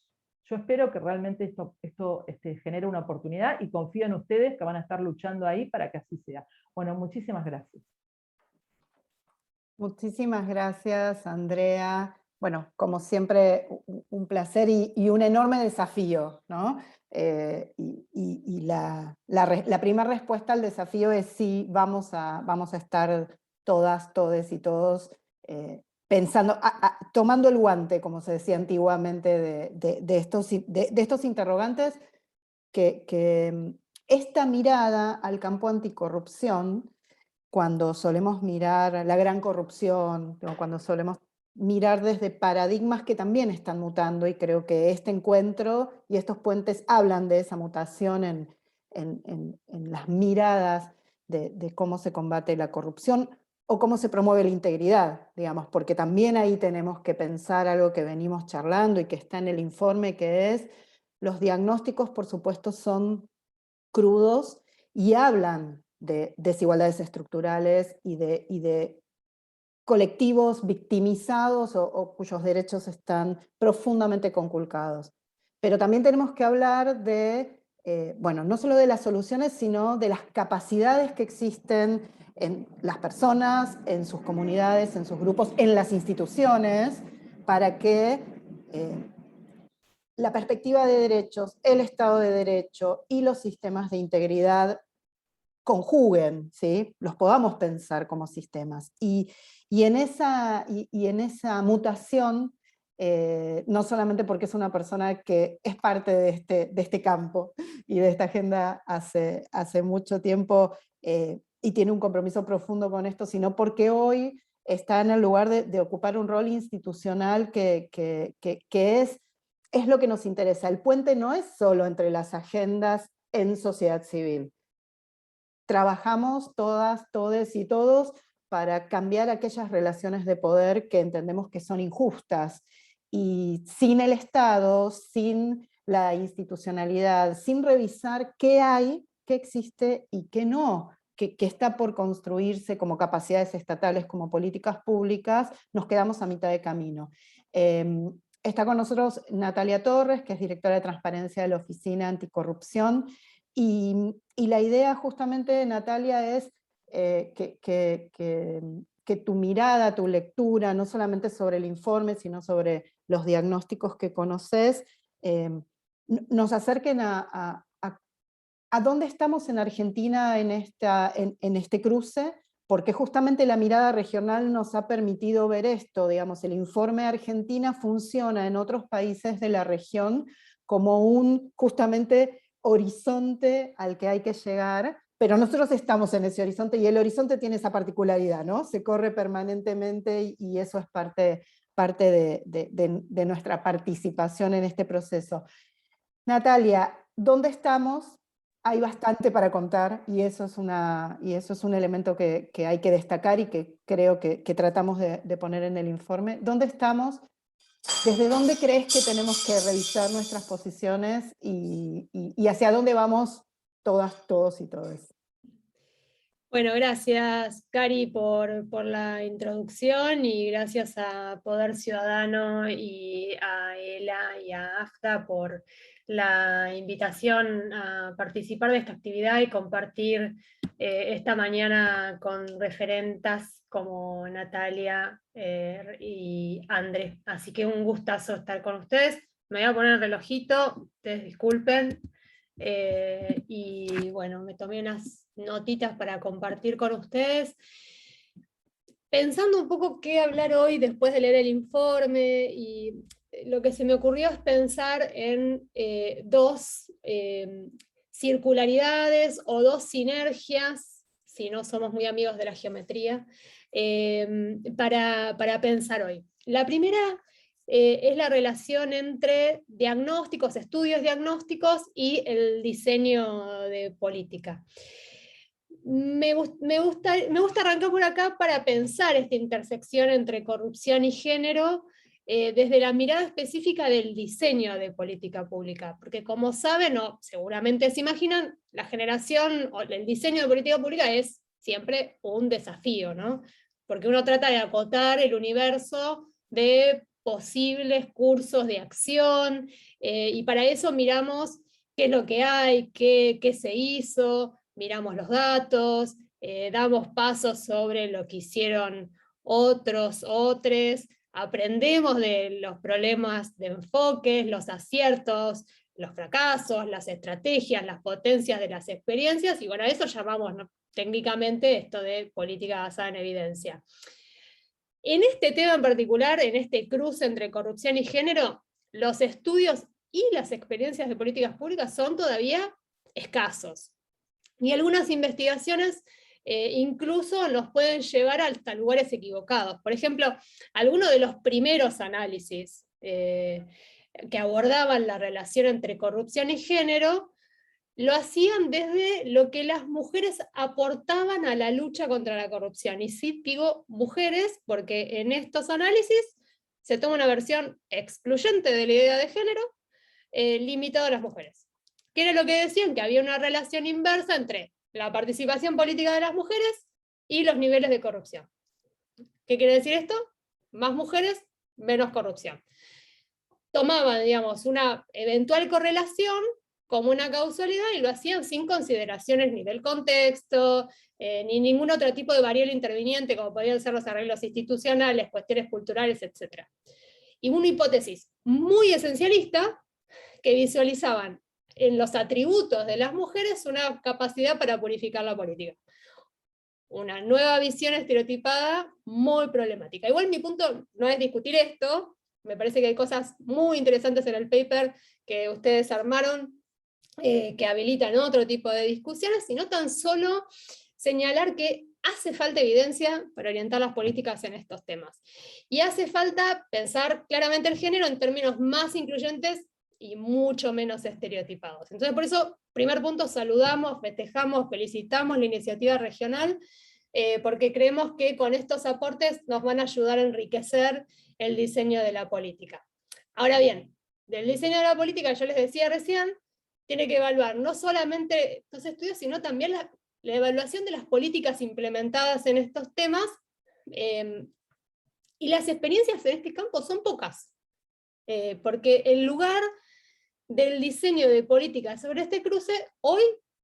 Yo espero que realmente esto genere una oportunidad y confío en ustedes que van a estar luchando ahí para que así sea. Bueno, muchísimas gracias. Muchísimas gracias, Andrea. Bueno, como siempre, un placer y un enorme desafío, ¿no? Y la primera respuesta al desafío es sí, vamos a estar todas, todes y todos pensando, tomando el guante, como se decía antiguamente, de estos interrogantes, que esta mirada al campo anticorrupción, cuando solemos mirar la gran corrupción, cuando solemos mirar desde paradigmas que también están mutando, y creo que este encuentro y estos puentes hablan de esa mutación en las miradas de cómo se combate la corrupción o cómo se promueve la integridad, digamos, porque también ahí tenemos que pensar algo que venimos charlando y que está en el informe, que es los diagnósticos, por supuesto, son crudos y hablan de desigualdades estructurales y de colectivos victimizados o cuyos derechos están profundamente conculcados. Pero también tenemos que hablar de, bueno, no solo de las soluciones, sino de las capacidades que existen en las personas, en sus comunidades, en sus grupos, en las instituciones, para que la perspectiva de derechos, el Estado de Derecho y los sistemas de integridad conjuguen, ¿sí? Los podamos pensar como sistemas. Y en esa mutación, no solamente porque es una persona que es parte de este campo y de esta agenda hace mucho tiempo y tiene un compromiso profundo con esto, sino porque hoy está en el lugar de ocupar un rol institucional que es lo que nos interesa. El puente no es solo entre las agendas en sociedad civil. Trabajamos todas, todes y todos para cambiar aquellas relaciones de poder que entendemos que son injustas. Y sin el Estado, sin la institucionalidad, sin revisar qué hay, qué existe y qué no, que está por construirse como capacidades estatales, como políticas públicas, nos quedamos a mitad de camino. Está con nosotros Natalia Torres, que es directora de Transparencia de la Oficina Anticorrupción, y la idea justamente, Natalia, es que tu mirada, tu lectura, no solamente sobre el informe, sino sobre los diagnósticos que conoces, nos acerquen a dónde estamos en Argentina en este cruce, porque justamente la mirada regional nos ha permitido ver esto, digamos, el informe de Argentina funciona en otros países de la región como un justamente horizonte al que hay que llegar, pero nosotros estamos en ese horizonte y el horizonte tiene esa particularidad, ¿no? Se corre permanentemente y eso es parte de nuestra participación en este proceso. Natalia, ¿dónde estamos? Hay bastante para contar y eso es un elemento que hay que destacar y que creo que tratamos de poner en el informe. ¿Dónde estamos? ¿Desde dónde crees que tenemos que revisar nuestras posiciones y hacia dónde vamos todas, todos y todes? Bueno, gracias Cari por la introducción y gracias a Poder Ciudadano y a ELA y a AFTA por la invitación a participar de esta actividad y compartir esta mañana con referentas como Natalia y André. Así que un gustazo estar con ustedes. Me voy a poner el relojito, ustedes disculpen. Y bueno, me tomé unas notitas para compartir con ustedes. Pensando un poco qué hablar hoy después de leer el informe, y lo que se me ocurrió es pensar en dos circularidades o dos sinergias si no somos muy amigos de la geometría, para pensar hoy. La primera es la relación entre diagnósticos, estudios diagnósticos y el diseño de política. Me gusta arrancar por acá para pensar esta intersección entre corrupción y género desde la mirada específica del diseño de política pública, porque como saben, o seguramente se imaginan, la generación o el diseño de política pública es siempre un desafío, ¿no? Porque uno trata de acotar el universo de posibles cursos de acción, y para eso miramos qué es lo que hay, qué se hizo, miramos los datos, damos pasos sobre lo que hicieron otros, aprendemos de los problemas de enfoques, los aciertos, los fracasos, las estrategias, las potencias de las experiencias, y bueno, a eso llamamos, ¿no?, técnicamente esto de política basada en evidencia. En este tema en particular, en este cruce entre corrupción y género, los estudios y las experiencias de políticas públicas son todavía escasos. Y algunas investigaciones incluso nos pueden llevar hasta lugares equivocados. Por ejemplo, algunos de los primeros análisis que abordaban la relación entre corrupción y género, lo hacían desde lo que las mujeres aportaban a la lucha contra la corrupción. Y sí digo mujeres, porque en estos análisis se toma una versión excluyente de la idea de género, limitado a las mujeres. ¿Qué era lo que decían? Que había una relación inversa entre la participación política de las mujeres y los niveles de corrupción. ¿Qué quiere decir esto? Más mujeres, menos corrupción. Tomaban, digamos, una eventual correlación como una causalidad y lo hacían sin consideraciones ni del contexto, ni ningún otro tipo de variable interviniente, como podían ser los arreglos institucionales, cuestiones culturales, etc. Y una hipótesis muy esencialista que visualizaban en los atributos de las mujeres una capacidad para purificar la política. Una nueva visión estereotipada muy problemática. Igual mi punto no es discutir esto, me parece que hay cosas muy interesantes en el paper que ustedes armaron, que habilitan otro tipo de discusiones, sino tan solo señalar que hace falta evidencia para orientar las políticas en estos temas. Y hace falta pensar claramente el género en términos más incluyentes y mucho menos estereotipados. Entonces, por eso, primer punto, saludamos, festejamos, felicitamos la iniciativa regional, porque creemos que con estos aportes nos van a ayudar a enriquecer el diseño de la política. Ahora bien, del diseño de la política, yo les decía recién, tiene que evaluar no solamente estos estudios, sino también la evaluación de las políticas implementadas en estos temas, y las experiencias en este campo son pocas, porque el lugar del diseño de políticas sobre este cruce hoy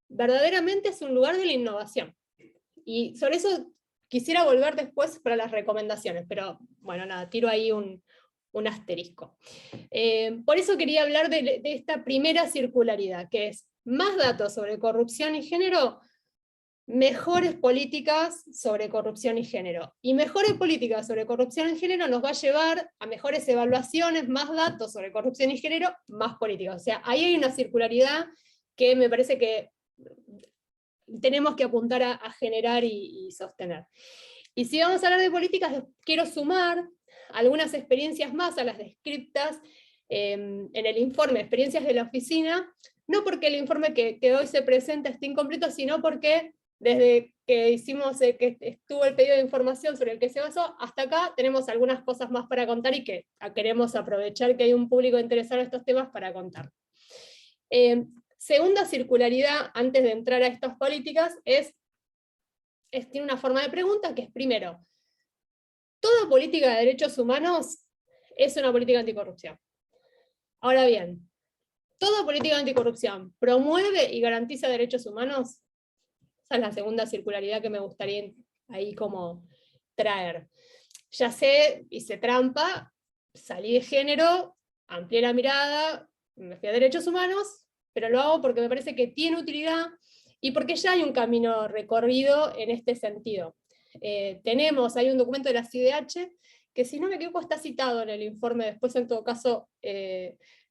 verdaderamente es un lugar de la innovación. Y sobre eso quisiera volver después para las recomendaciones, pero bueno, nada, tiro ahí un asterisco. Por eso quería hablar de esta primera circularidad, que es más datos sobre corrupción y género, mejores políticas sobre corrupción y género. Y mejores políticas sobre corrupción y género nos va a llevar a mejores evaluaciones, más datos sobre corrupción y género, más políticas. O sea, ahí hay una circularidad que me parece que tenemos que apuntar a generar y sostener. Y si vamos a hablar de políticas, quiero sumar algunas experiencias más a las descritas en el informe, experiencias de la oficina, no porque el informe que hoy se presenta esté incompleto, sino porque desde que hicimos, que estuvo el pedido de información sobre el que se basó, hasta acá tenemos algunas cosas más para contar y que queremos aprovechar que hay un público interesado en estos temas para contar. Segunda circularidad, antes de entrar a estas políticas, tiene una forma de pregunta que es, primero, ¿toda política de derechos humanos es una política anticorrupción? Ahora bien, ¿toda política anticorrupción promueve y garantiza derechos humanos? Esa es la segunda circularidad que me gustaría ahí como traer. Ya sé, hice trampa, salí de género, amplié la mirada, me fui a derechos humanos, pero lo hago porque me parece que tiene utilidad y porque ya hay un camino recorrido en este sentido. Hay un documento de la CIDH, que si no me equivoco está citado en el informe, después en todo caso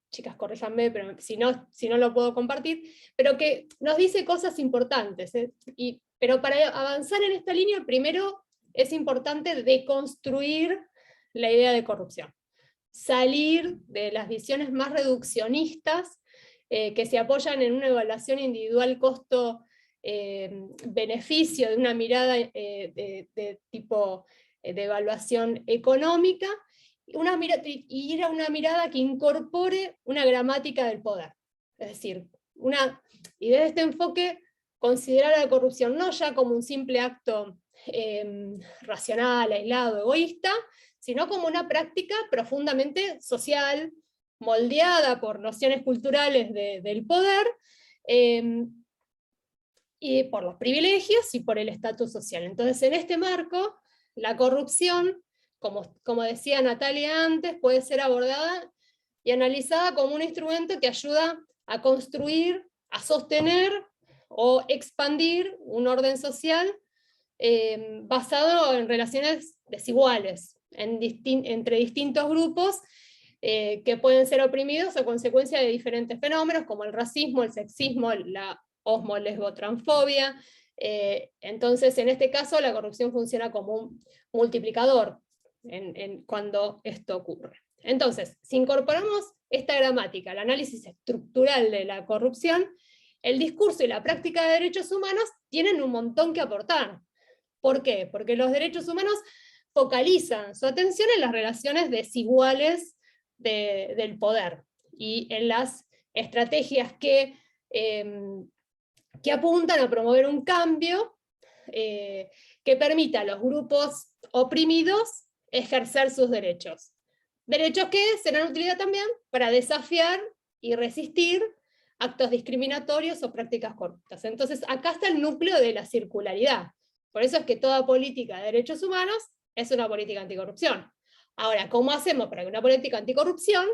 chicas corríjanme, pero si no lo puedo compartir, pero que nos dice cosas importantes. Pero para avanzar en esta línea, primero es importante deconstruir la idea de corrupción. Salir de las visiones más reduccionistas que se apoyan en una evaluación individual costo-beneficio, de una mirada de tipo de evaluación económica, y ir a una mirada que incorpore una gramática del poder. Es decir, y desde este enfoque considerar a la corrupción no ya como un simple acto racional, aislado, egoísta, sino como una práctica profundamente social, moldeada por nociones culturales del poder, y por los privilegios y por el estatus social. Entonces, en este marco, la corrupción, como decía Natalia antes, puede ser abordada y analizada como un instrumento que ayuda a construir, a sostener o expandir un orden social basado en relaciones desiguales entre distintos grupos que pueden ser oprimidos a consecuencia de diferentes fenómenos como el racismo, el sexismo, la osmo-lesbo-transfobia. Entonces, en este caso, la corrupción funciona como un multiplicador cuando esto ocurre. Entonces, si incorporamos esta gramática al análisis estructural de la corrupción, el discurso y la práctica de derechos humanos tienen un montón que aportar. ¿Por qué? Porque los derechos humanos focalizan su atención en las relaciones desiguales del poder y en las estrategias que apuntan a promover un cambio que permita a los grupos oprimidos ejercer sus derechos. Derechos que serán utilizados también para desafiar y resistir actos discriminatorios o prácticas corruptas. Entonces, acá está el núcleo de la circularidad. Por eso es que toda política de derechos humanos es una política anticorrupción. Ahora, ¿cómo hacemos para que una política anticorrupción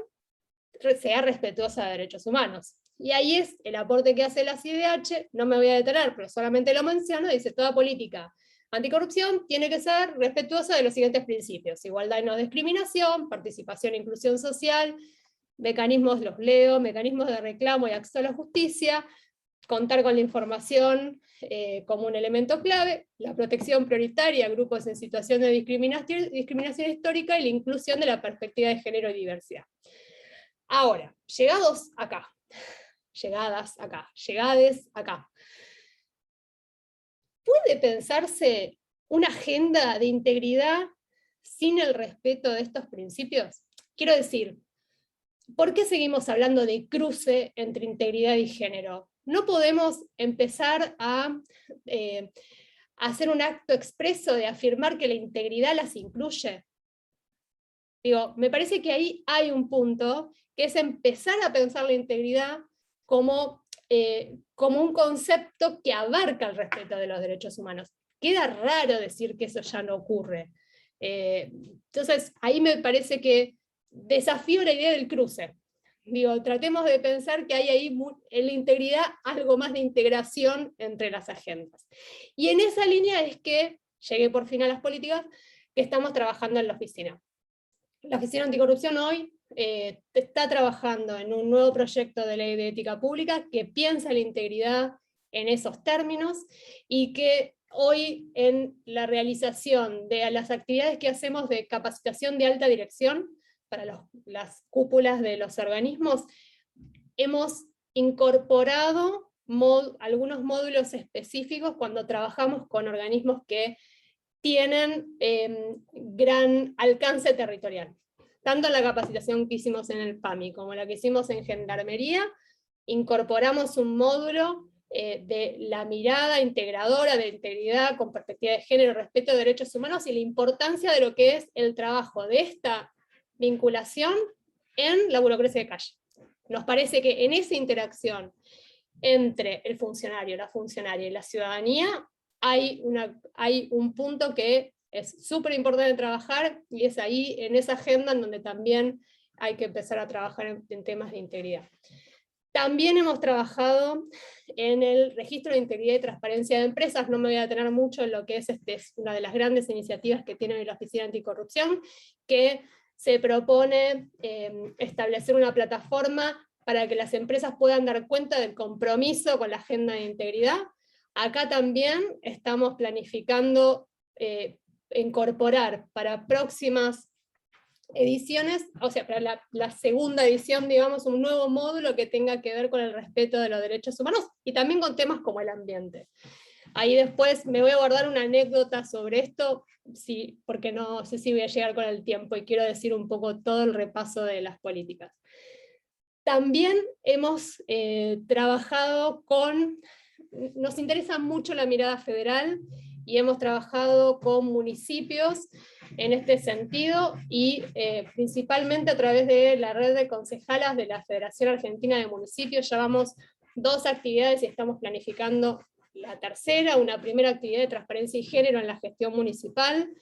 sea respetuosa de derechos humanos? Y ahí es el aporte que hace la CIDH, no me voy a detener, pero solamente lo menciono, dice: toda política anticorrupción tiene que ser respetuosa de los siguientes principios: igualdad y no discriminación, participación e inclusión social, mecanismos de reclamo y acceso a la justicia, contar con la información como un elemento clave, la protección prioritaria a grupos en situación de discriminación histórica y la inclusión de la perspectiva de género y diversidad. Ahora, llegades acá, ¿puede pensarse una agenda de integridad sin el respeto de estos principios? Quiero decir, ¿por qué seguimos hablando de cruce entre integridad y género? ¿No podemos empezar a hacer un acto expreso de afirmar que la integridad las incluye? Digo, me parece que ahí hay un punto, que es empezar a pensar la integridad como un concepto que abarca el respeto de los derechos humanos. Queda raro decir que eso ya no ocurre. Entonces, ahí me parece que desafío la idea del cruce. Digo, tratemos de pensar que hay ahí en la integridad algo más de integración entre las agendas. Y en esa línea es que llegué por fin a las políticas que estamos trabajando en la oficina. La Oficina Anticorrupción hoy está trabajando en un nuevo proyecto de ley de ética pública que piensa la integridad en esos términos, y que hoy en la realización de las actividades que hacemos de capacitación de alta dirección para las cúpulas de los organismos, hemos incorporado algunos módulos específicos cuando trabajamos con organismos que tienen gran alcance territorial. Tanto en la capacitación que hicimos en el PAMI como la que hicimos en Gendarmería, incorporamos un módulo de la mirada integradora de integridad con perspectiva de género, respeto de derechos humanos y la importancia de lo que es el trabajo de esta vinculación en la burocracia de calle. Nos parece que en esa interacción entre el funcionario, la funcionaria y la ciudadanía hay un punto que es súper importante trabajar, y es ahí, en esa agenda, en donde también hay que empezar a trabajar en temas de integridad. También hemos trabajado en el registro de integridad y transparencia de empresas. No me voy a detener mucho en lo que es una de las grandes iniciativas que tiene la Oficina Anticorrupción, que se propone establecer una plataforma para que las empresas puedan dar cuenta del compromiso con la agenda de integridad. Acá también estamos planificando incorporar para próximas ediciones, o sea, para la segunda edición, digamos, un nuevo módulo que tenga que ver con el respeto de los derechos humanos, y también con temas como el ambiente. Ahí después me voy a guardar una anécdota sobre esto, sí, porque no sé si voy a llegar con el tiempo, y quiero decir un poco todo el repaso de las políticas. También hemos trabajado nos interesa mucho la mirada federal, y hemos trabajado con municipios en este sentido, y principalmente a través de la red de concejalas de la Federación Argentina de Municipios. Llevamos 2 actividades y estamos planificando la tercera, una primera actividad de transparencia y género en la gestión municipal.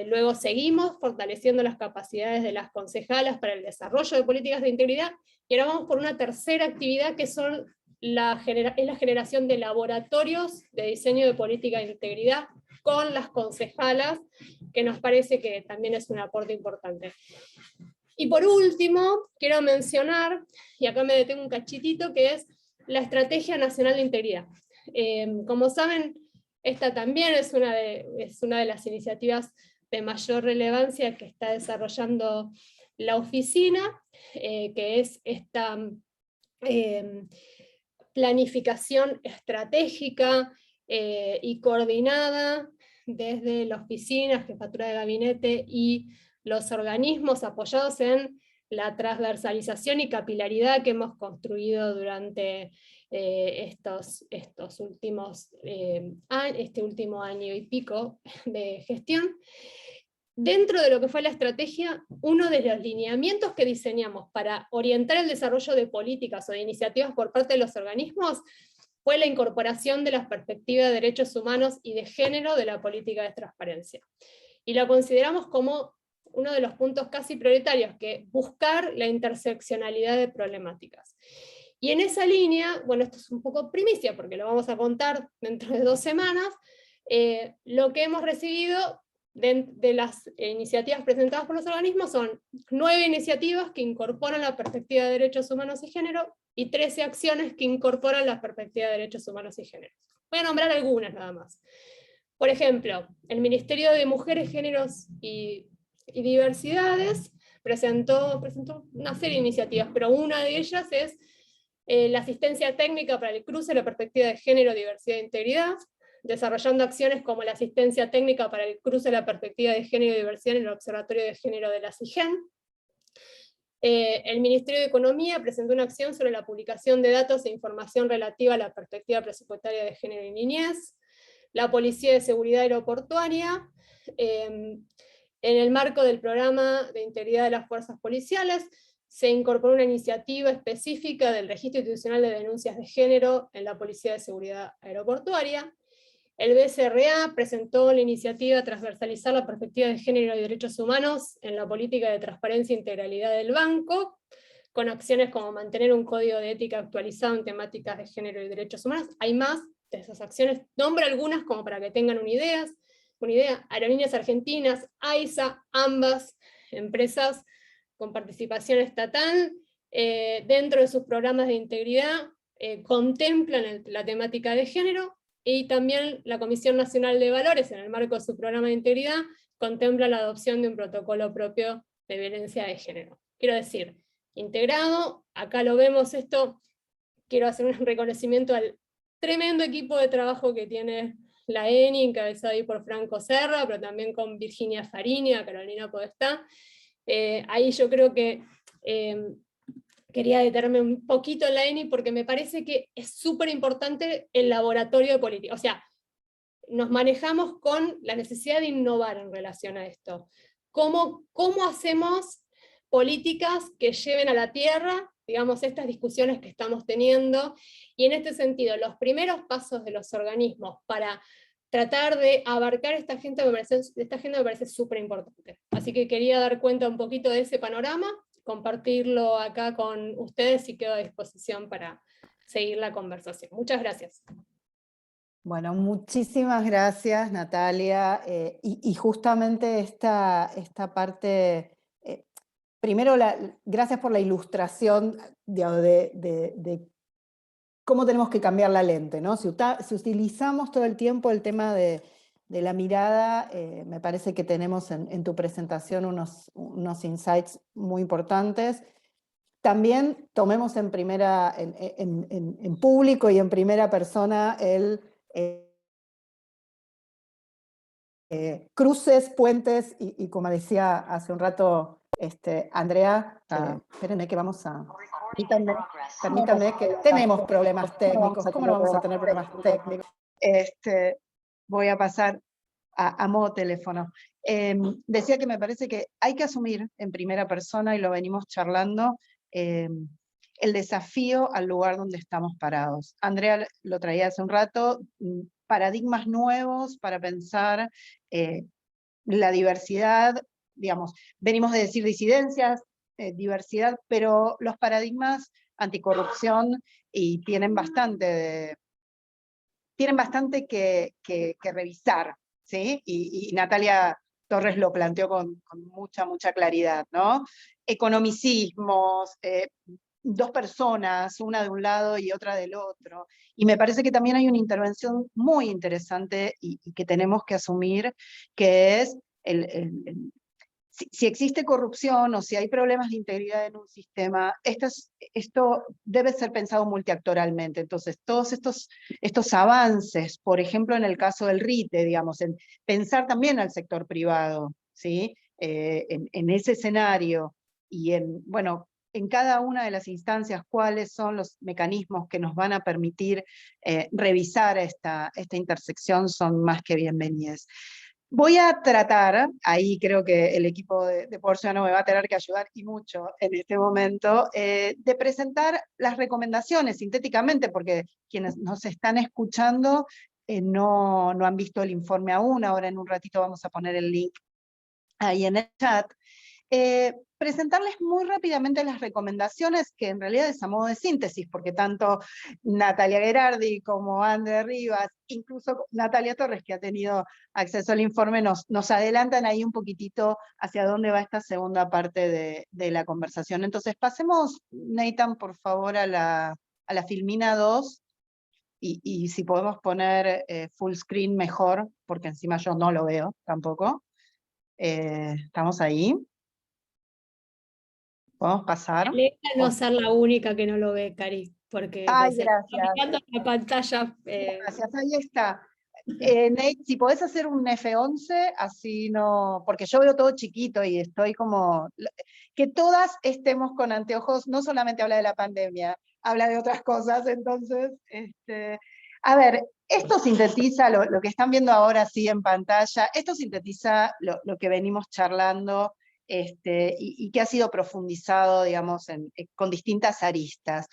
Luego seguimos fortaleciendo las capacidades de las concejalas para el desarrollo de políticas de integridad, y ahora vamos por una tercera actividad que son es la generación de laboratorios de diseño de política de integridad con las concejalas, que nos parece que también es un aporte importante. Y por último, quiero mencionar, y acá me detengo un cachitito, que es la Estrategia Nacional de Integridad. Como saben, esta también es una de las iniciativas de mayor relevancia que está desarrollando la oficina, que es esta planificación estratégica y coordinada desde la oficina, jefatura de gabinete y los organismos, apoyados en la transversalización y capilaridad que hemos construido durante este último año y pico de gestión. Dentro de lo que fue la estrategia, uno de los lineamientos que diseñamos para orientar el desarrollo de políticas o de iniciativas por parte de los organismos fue la incorporación de las perspectivas de derechos humanos y de género de la política de transparencia. Y la consideramos como uno de los puntos casi prioritarios, que buscar la interseccionalidad de problemáticas. Y en esa línea, bueno, esto es un poco primicia, porque lo vamos a contar dentro de 2 semanas, lo que hemos recibido de las iniciativas presentadas por los organismos son 9 iniciativas que incorporan la perspectiva de derechos humanos y género, y 13 acciones que incorporan la perspectiva de derechos humanos y género. Voy a nombrar algunas nada más. Por ejemplo, el Ministerio de Mujeres, Géneros y Diversidades presentó una serie de iniciativas, pero una de ellas es la asistencia técnica para el cruce de la perspectiva de género, diversidad e integridad, desarrollando acciones como la asistencia técnica para el cruce de la perspectiva de género y diversidad en el Observatorio de Género de la CIGEN. El Ministerio de Economía presentó una acción sobre la publicación de datos e información relativa a la perspectiva presupuestaria de género y niñez. La Policía de Seguridad Aeroportuaria, en el marco del programa de integridad de las fuerzas policiales, se incorporó una iniciativa específica del Registro Institucional de Denuncias de Género en la Policía de Seguridad Aeroportuaria. El BCRA presentó la iniciativa Transversalizar la perspectiva de género y derechos humanos en la política de transparencia e integralidad del banco, con acciones como mantener un código de ética actualizado en temáticas de género y derechos humanos. Hay más de esas acciones, nombro algunas como para que tengan una idea. Aerolíneas Argentinas, AISA, ambas empresas con participación estatal, dentro de sus programas de integridad, contemplan la temática de género, y también la Comisión Nacional de Valores, en el marco de su programa de integridad, contempla la adopción de un protocolo propio de violencia de género. Quiero decir, integrado, acá lo vemos esto, quiero hacer un reconocimiento al tremendo equipo de trabajo que tiene la ENI, encabezado ahí por Franco Serra, pero también con Virginia Fariña, Carolina Podestá. Ahí yo creo que quería detenerme un poquito en la ENI, porque me parece que es súper importante el laboratorio de política. O sea, nos manejamos con la necesidad de innovar en relación a esto. ¿Cómo hacemos políticas que lleven a la tierra, digamos, estas discusiones que estamos teniendo? Y en este sentido, los primeros pasos de los organismos para tratar de abarcar esta agenda me parece súper importante. Así que quería dar cuenta un poquito de ese panorama, compartirlo acá con ustedes, y quedo a disposición para seguir la conversación. Muchas gracias. Bueno, muchísimas gracias, Natalia. Y justamente esta parte primero, gracias por la ilustración de cómo tenemos que cambiar la lente, ¿no? Si utilizamos todo el tiempo el tema de la mirada, me parece que tenemos en tu presentación unos insights muy importantes. También tomemos en público y en primera persona el cruces, puentes, y como decía hace un rato Andrea, espérenme que vamos a... Permítanme que tenemos problemas técnicos. ¿Cómo no vamos a tener problemas técnicos? Voy a pasar a modo teléfono. Decía que me parece que hay que asumir en primera persona, y lo venimos charlando, el desafío al lugar donde estamos parados. Andrea lo traía hace un rato, paradigmas nuevos para pensar la diversidad, digamos, venimos de decir disidencias, diversidad, pero los paradigmas anticorrupción y tienen bastante que revisar, ¿sí? Y Natalia Torres lo planteó con mucha claridad, ¿no? Economicismos, dos personas, una de un lado y otra del otro. Y me parece que también hay una intervención muy interesante y que tenemos que asumir, que es si existe corrupción o si hay problemas de integridad en un sistema, esto debe ser pensado multiactoralmente. Entonces, todos estos avances, por ejemplo, en el caso del RITE, digamos, en pensar también al sector privado, ¿sí? En ese escenario y bueno, en cada una de las instancias, cuáles son los mecanismos que nos van a permitir revisar esta intersección, son más que bienvenidas. Voy a tratar, ahí creo que el equipo de Poder Ciudadano me va a tener que ayudar, y mucho en este momento, de presentar las recomendaciones sintéticamente, porque quienes nos están escuchando no han visto el informe aún. Ahora en un ratito vamos a poner el link ahí en el chat. Presentarles muy rápidamente las recomendaciones, que en realidad es a modo de síntesis, porque tanto Natalia Gherardi como Andrea Rivas, incluso Natalia Torres, que ha tenido acceso al informe, nos adelantan ahí un poquitito hacia dónde va esta segunda parte de la conversación. Entonces pasemos, Nathan, por favor, a la filmina 2, y si podemos poner full screen mejor, porque encima yo no lo veo tampoco. ¿Estamos ahí? ¿Podemos pasar? Alegra no ser la única que no lo ve, Cari, porque Ay, está gracias. mirando la pantalla. Gracias, ahí está. Nate, si podés hacer un F11, así no, porque yo veo todo chiquito y estoy como, que todas estemos con anteojos, no solamente habla de la pandemia, habla de otras cosas. Entonces, a ver, esto sintetiza lo que están viendo ahora sí en pantalla, esto sintetiza lo que venimos charlando, y que ha sido profundizado, digamos, con distintas aristas.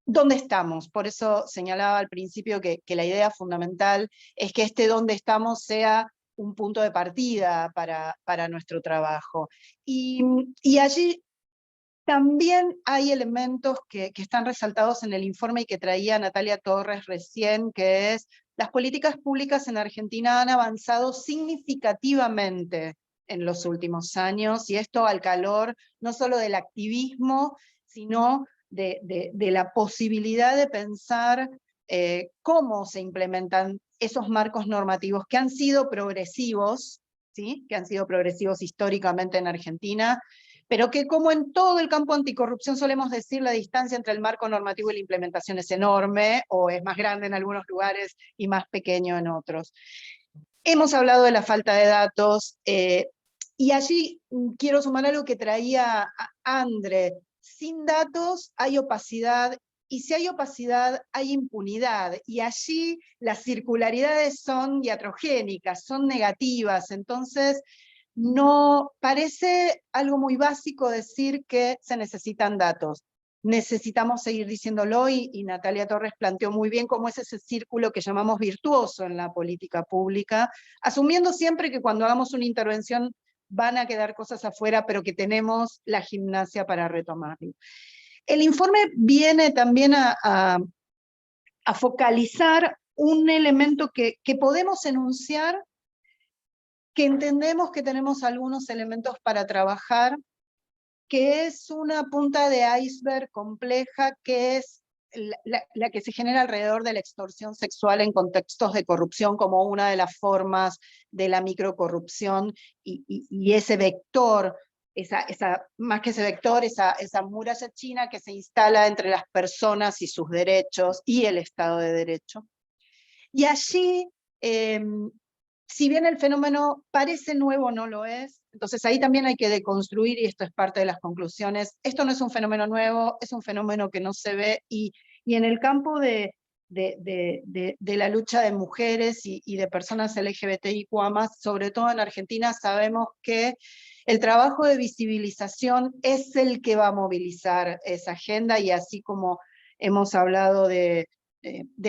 ¿Dónde estamos? Por eso señalaba al principio que la idea fundamental es que ¿dónde estamos? Sea un punto de partida para nuestro trabajo. Y allí también hay elementos que están resaltados en el informe y que traía Natalia Torres recién, que es: las políticas públicas en Argentina han avanzado significativamente en los últimos años, y esto al calor no solo del activismo, sino de la posibilidad de pensar cómo se implementan esos marcos normativos que han sido progresivos, ¿sí? Que han sido progresivos históricamente en Argentina, pero que, como en todo el campo anticorrupción solemos decir, la distancia entre el marco normativo y la implementación es enorme, o es más grande en algunos lugares y más pequeño en otros. Hemos hablado de la falta de datos, y allí quiero sumar algo que traía Andre. Sin datos hay opacidad, y si hay opacidad hay impunidad, y allí las circularidades son iatrogénicas, son negativas. Entonces, no parece algo muy básico decir que se necesitan datos. Necesitamos seguir diciéndolo, y Natalia Torres planteó muy bien cómo es ese círculo que llamamos virtuoso en la política pública, asumiendo siempre que cuando hagamos una intervención van a quedar cosas afuera, pero que tenemos la gimnasia para retomarlo. El informe viene también a focalizar un elemento que podemos enunciar, que entendemos que tenemos algunos elementos para trabajar, que es una punta de iceberg compleja, que es la que se genera alrededor de la extorsión sexual en contextos de corrupción como una de las formas de la microcorrupción, y ese vector, más que ese vector, esa muralla china que se instala entre las personas y sus derechos y el Estado de Derecho. Y allí, si bien el fenómeno parece nuevo, no lo es. Entonces ahí también hay que deconstruir, y esto es parte de las conclusiones. Esto no es un fenómeno nuevo, es un fenómeno que no se ve, y en el campo de la lucha de mujeres y de personas LGBTIQ+, sobre todo en Argentina, sabemos que el trabajo de visibilización es el que va a movilizar esa agenda, y así como hemos hablado de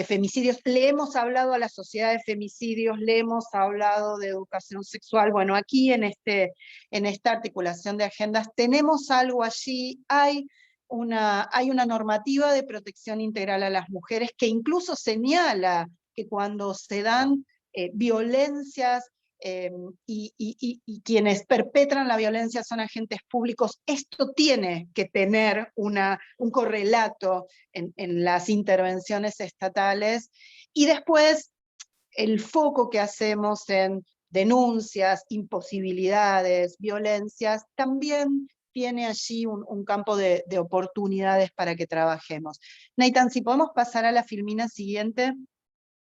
femicidios, le hemos hablado a la sociedad de femicidios, le hemos hablado de educación sexual. Bueno, aquí en esta articulación de agendas tenemos algo allí, hay una normativa de protección integral a las mujeres que incluso señala que cuando se dan violencias, y quienes perpetran la violencia son agentes públicos, esto tiene que tener un correlato en las intervenciones estatales, y después el foco que hacemos en denuncias, imposibilidades, violencias, también tiene allí un campo de oportunidades para que trabajemos. Nathan, si podemos pasar a la filmina siguiente.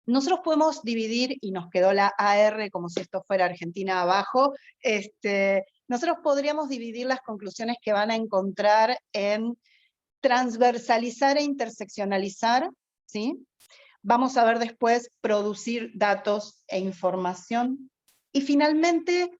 Nosotros podemos dividir, y nos quedó la AR como si esto fuera Argentina abajo, nosotros podríamos dividir las conclusiones que van a encontrar en transversalizar e interseccionalizar, ¿sí? Vamos a ver después producir datos e información, y finalmente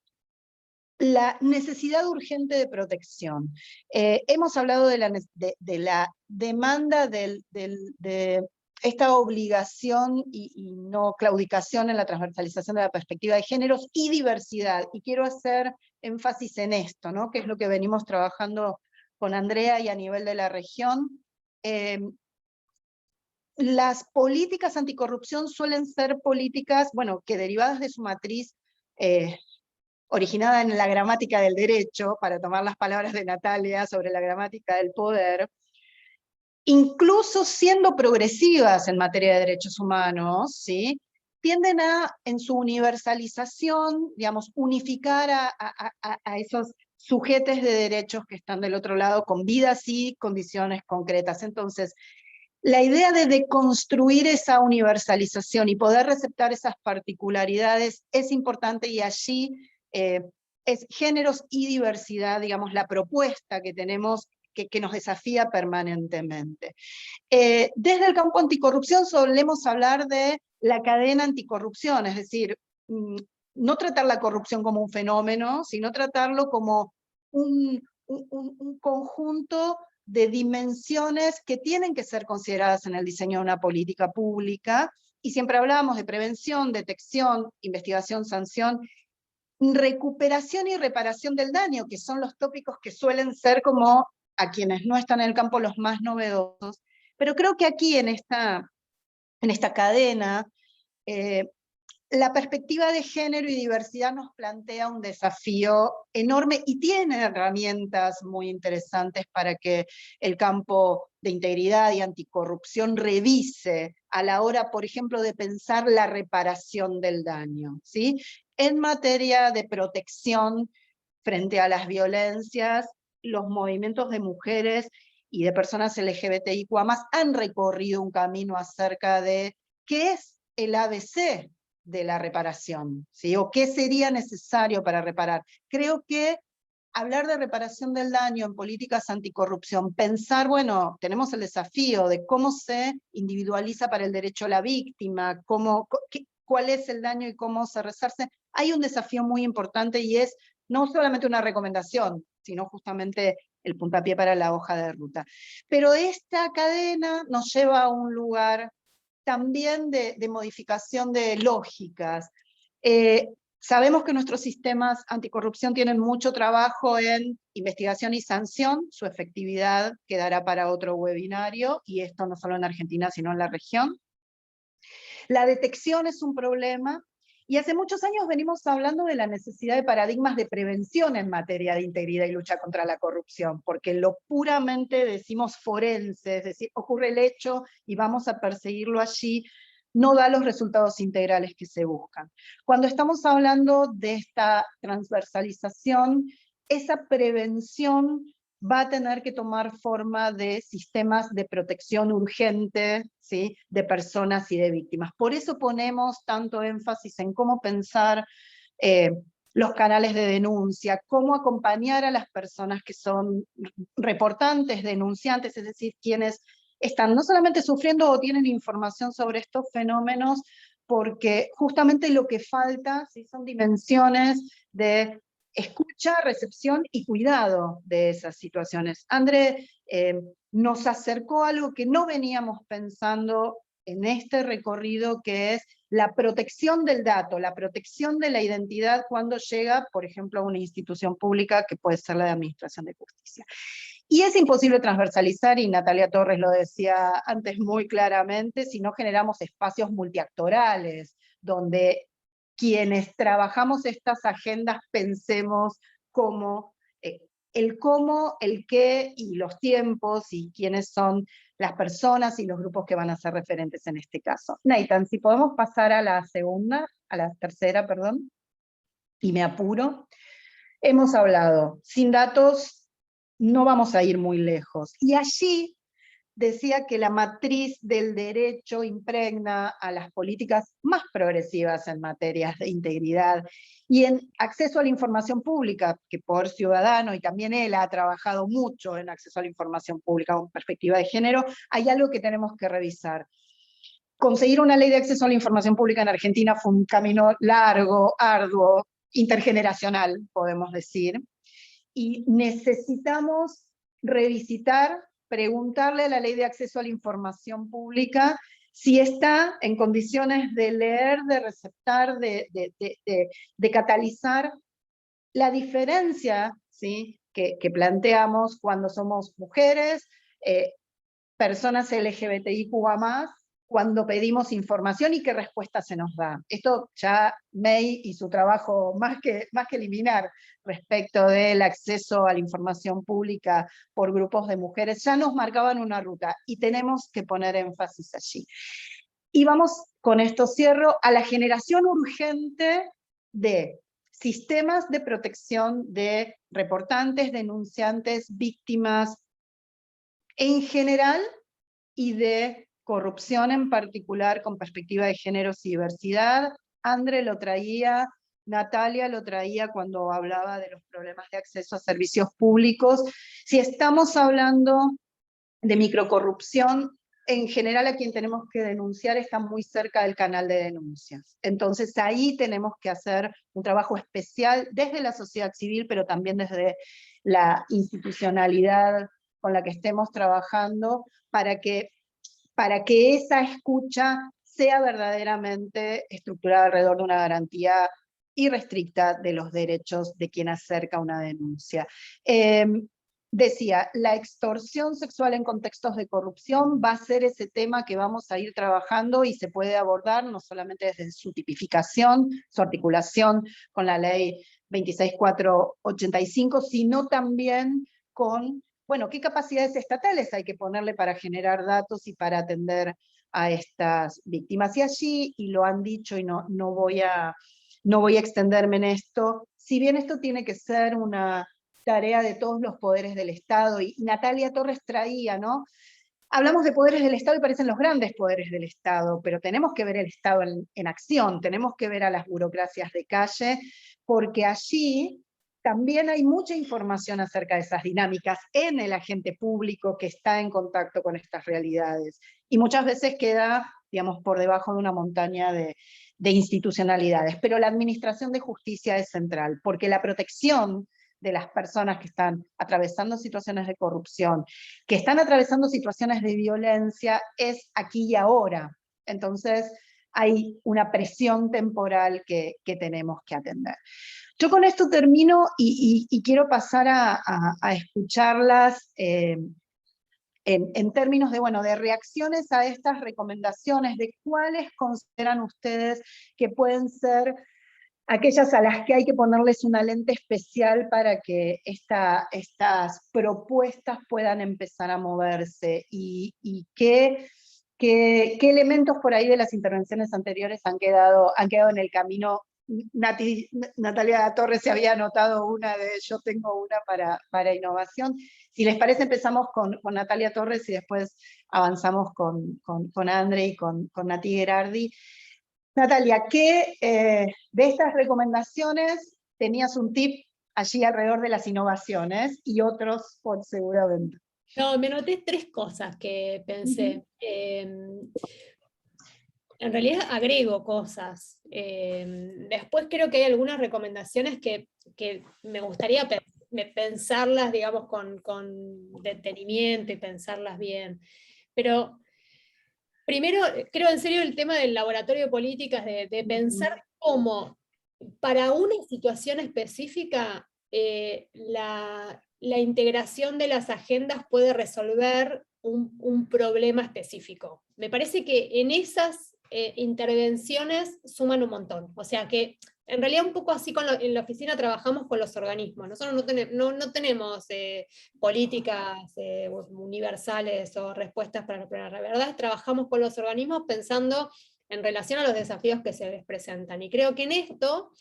la necesidad urgente de protección. Hemos hablado de la demanda de esta obligación y no claudicación en la transversalización de la perspectiva de géneros y diversidad, y quiero hacer énfasis en esto, ¿no? Que es lo que venimos trabajando con Andrea y a nivel de la región. Las políticas anticorrupción suelen ser políticas, bueno, que derivadas de su matriz originada en la gramática del derecho, para tomar las palabras de Natalia sobre la gramática del poder, incluso siendo progresivas en materia de derechos humanos, ¿sí? Tienden a, en su universalización, digamos, unificar a esos sujetos de derechos que están del otro lado con vidas y condiciones concretas. Entonces, la idea de deconstruir esa universalización y poder receptar esas particularidades es importante, y allí es géneros y diversidad, digamos, la propuesta que tenemos que nos desafía permanentemente. Desde el campo anticorrupción solemos hablar de la cadena anticorrupción, es decir, no tratar la corrupción como un fenómeno, sino tratarlo como un conjunto de dimensiones que tienen que ser consideradas en el diseño de una política pública, y siempre hablamos de prevención, detección, investigación, sanción, recuperación y reparación del daño, que son los tópicos que suelen ser, como a quienes no están en el campo, los más novedosos. Pero creo que aquí en esta cadena, la perspectiva de género y diversidad nos plantea un desafío enorme, y tiene herramientas muy interesantes para que el campo de integridad y anticorrupción revise a la hora, por ejemplo, de pensar la reparación del daño, ¿sí? En materia de protección frente a las violencias, los movimientos de mujeres y de personas LGBTIQ+ han recorrido un camino acerca de qué es el ABC de la reparación, ¿sí? O qué sería necesario para reparar. Creo que hablar de reparación del daño en políticas anticorrupción, pensar, bueno, tenemos el desafío de cómo se individualiza para el derecho a la víctima, cuál es el daño y cómo se resarce. Hay un desafío muy importante, y es no solamente una recomendación, sino justamente el puntapié para la hoja de ruta. Pero esta cadena nos lleva a un lugar también de modificación de lógicas. Sabemos que nuestros sistemas anticorrupción tienen mucho trabajo en investigación y sanción, su efectividad quedará para otro webinario, y esto no solo en Argentina, sino en la región. La detección es un problema, Y hace muchos años venimos hablando de la necesidad de paradigmas de prevención en materia de integridad y lucha contra la corrupción, porque lo puramente decimos forense, es decir, ocurre el hecho y vamos a perseguirlo allí, no da los resultados integrales que se buscan. Cuando estamos hablando de esta transversalización, esa prevención va a tener que tomar forma de sistemas de protección urgente, ¿sí?, de personas y de víctimas. Por eso ponemos tanto énfasis en cómo pensar los canales de denuncia, cómo acompañar a las personas que son reportantes, denunciantes, es decir, quienes están no solamente sufriendo o tienen información sobre estos fenómenos, porque justamente lo que falta, ¿sí?, son dimensiones de escucha, recepción y cuidado de esas situaciones. André nos acercó a algo que no veníamos pensando en este recorrido, que es la protección del dato, la protección de la identidad cuando llega, por ejemplo, a una institución pública que puede ser la de Administración de Justicia. Y es imposible transversalizar, y Natalia Torres lo decía antes muy claramente, si no generamos espacios multiactorales, donde quienes trabajamos estas agendas pensemos el cómo, el qué y los tiempos y quiénes son las personas y los grupos que van a ser referentes en este caso. Nathan, si podemos pasar a la tercera, perdón, y me apuro. Hemos hablado, sin datos no vamos a ir muy lejos. Y allí decía que la matriz del derecho impregna a las políticas más progresivas en materias de integridad y en acceso a la información pública, que Poder Ciudadano, y también él ha trabajado mucho en acceso a la información pública con perspectiva de género, hay algo que tenemos que revisar. Conseguir una ley de acceso a la información pública en Argentina fue un camino largo, arduo, intergeneracional, podemos decir, y necesitamos revisitar, preguntarle a la ley de acceso a la información pública si está en condiciones de leer, de receptar, de catalizar la diferencia, ¿sí?, que planteamos cuando somos mujeres, personas LGBTIQ+, cuando pedimos información y qué respuesta se nos da. Esto ya May y su trabajo más que eliminar respecto del acceso a la información pública por grupos de mujeres, ya nos marcaban una ruta y tenemos que poner énfasis allí. Y vamos, con esto cierro, a la generación urgente de sistemas de protección de reportantes, denunciantes, víctimas en general y de corrupción en particular con perspectiva de géneros y diversidad. André lo traía, Natalia lo traía cuando hablaba de los problemas de acceso a servicios públicos. Si estamos hablando de microcorrupción, en general a quien tenemos que denunciar está muy cerca del canal de denuncias. Entonces ahí tenemos que hacer un trabajo especial desde la sociedad civil, pero también desde la institucionalidad con la que estemos trabajando, para que esa escucha sea verdaderamente estructurada alrededor de una garantía irrestricta de los derechos de quien acerca una denuncia. Decía, la extorsión sexual en contextos de corrupción va a ser ese tema que vamos a ir trabajando y se puede abordar no solamente desde su tipificación, su articulación con la ley 26485, sino también con, bueno, qué capacidades estatales hay que ponerle para generar datos y para atender a estas víctimas. Y allí, y lo han dicho y no voy a extenderme en esto, si bien esto tiene que ser una tarea de todos los poderes del Estado, y Natalia Torres traía, ¿no? Hablamos de poderes del Estado y parecen los grandes poderes del Estado, pero tenemos que ver el Estado en acción, tenemos que ver a las burocracias de calle, porque allí también hay mucha información acerca de esas dinámicas en el agente público que está en contacto con estas realidades. Y muchas veces queda, digamos, por debajo de una montaña de institucionalidades. Pero la administración de justicia es central, porque la protección de las personas que están atravesando situaciones de corrupción, que están atravesando situaciones de violencia, es aquí y ahora. Entonces hay una presión temporal que tenemos que atender. Yo con esto termino y quiero pasar a escucharlas en términos de, bueno, de reacciones a estas recomendaciones, de cuáles consideran ustedes que pueden ser aquellas a las que hay que ponerles una lente especial para que estas propuestas puedan empezar a moverse, y qué elementos por ahí de las intervenciones anteriores han quedado en el camino. Natalia Torres se había anotado una de, yo tengo una para innovación. Si les parece, empezamos con Natalia Torres y después avanzamos con Andre y con Nati Gherardi. Natalia, ¿qué de estas recomendaciones tenías un tip allí alrededor de las innovaciones y otros seguramente? No, me noté 3 cosas que pensé. En realidad agrego cosas. Después creo que hay algunas recomendaciones que me gustaría pensarlas, digamos, con detenimiento y pensarlas bien. Pero primero, creo en serio el tema del laboratorio de políticas, de pensar cómo para una situación específica la integración de las agendas puede resolver un problema específico. Me parece que en esas intervenciones suman un montón. O sea que en realidad un poco así en la oficina trabajamos con los organismos. Nosotros no tenemos políticas universales o respuestas para los problemas. La verdad es que trabajamos con los organismos pensando en relación a los desafíos que se les presentan. Y creo que en esto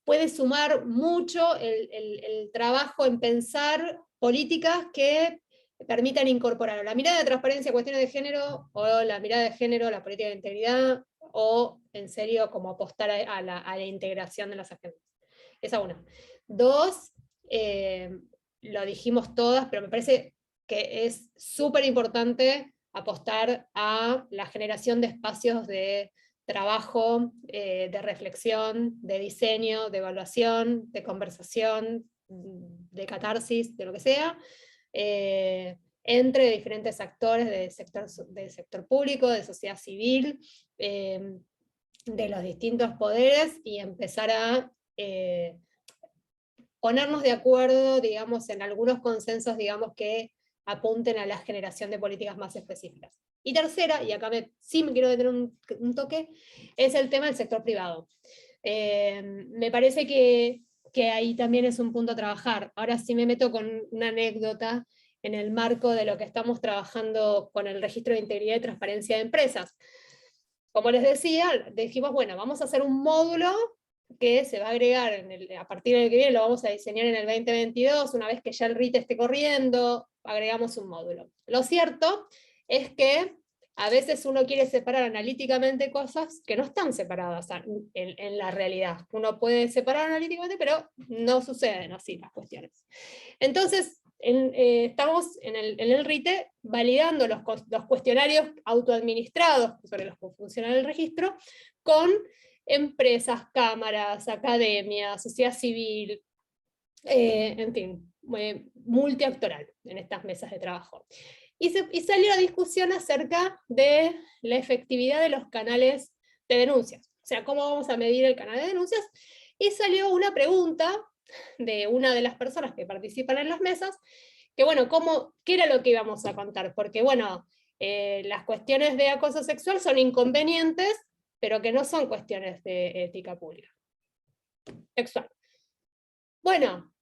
puede sumar mucho el trabajo en pensar políticas que permitan incorporar la mirada de transparencia a cuestiones de género, o la mirada de género a la política de integridad, o en serio como apostar a la integración de las agendas. Esa una. 2, lo dijimos todas, pero me parece que es súper importante apostar a la generación de espacios de trabajo, de reflexión, de diseño, de evaluación, de conversación, de catarsis, de lo que sea, entre diferentes actores del sector público, de sociedad civil, de los distintos poderes, y empezar a ponernos de acuerdo, digamos, en algunos consensos, digamos, que apunten a la generación de políticas más específicas. Y tercera, y acá sí me quiero detener un toque, es el tema del sector privado. Me parece que ahí también es un punto a trabajar. Ahora sí me meto con una anécdota en el marco de lo que estamos trabajando con el registro de integridad y transparencia de empresas. Como les decía, dijimos, bueno, vamos a hacer un módulo que se va a agregar a partir del que viene, lo vamos a diseñar en el 2022, una vez que ya el RIT esté corriendo, agregamos un módulo. Lo cierto es que a veces uno quiere separar analíticamente cosas que no están separadas en la realidad. Uno puede separar analíticamente, pero no suceden así las cuestiones. Entonces, estamos en el RITE validando los cuestionarios autoadministrados sobre los que funciona el registro con empresas, cámaras, academias, sociedad civil, en fin, multiactoral en estas mesas de trabajo. Y salió la discusión acerca de la efectividad de los canales de denuncias. O sea, ¿cómo vamos a medir el canal de denuncias? Y salió una pregunta de una de las personas que participan en las mesas, que bueno, ¿qué era lo que íbamos a contar? Porque bueno, las cuestiones de acoso sexual son inconvenientes, pero que no son cuestiones de ética pública. Sexual. Bueno,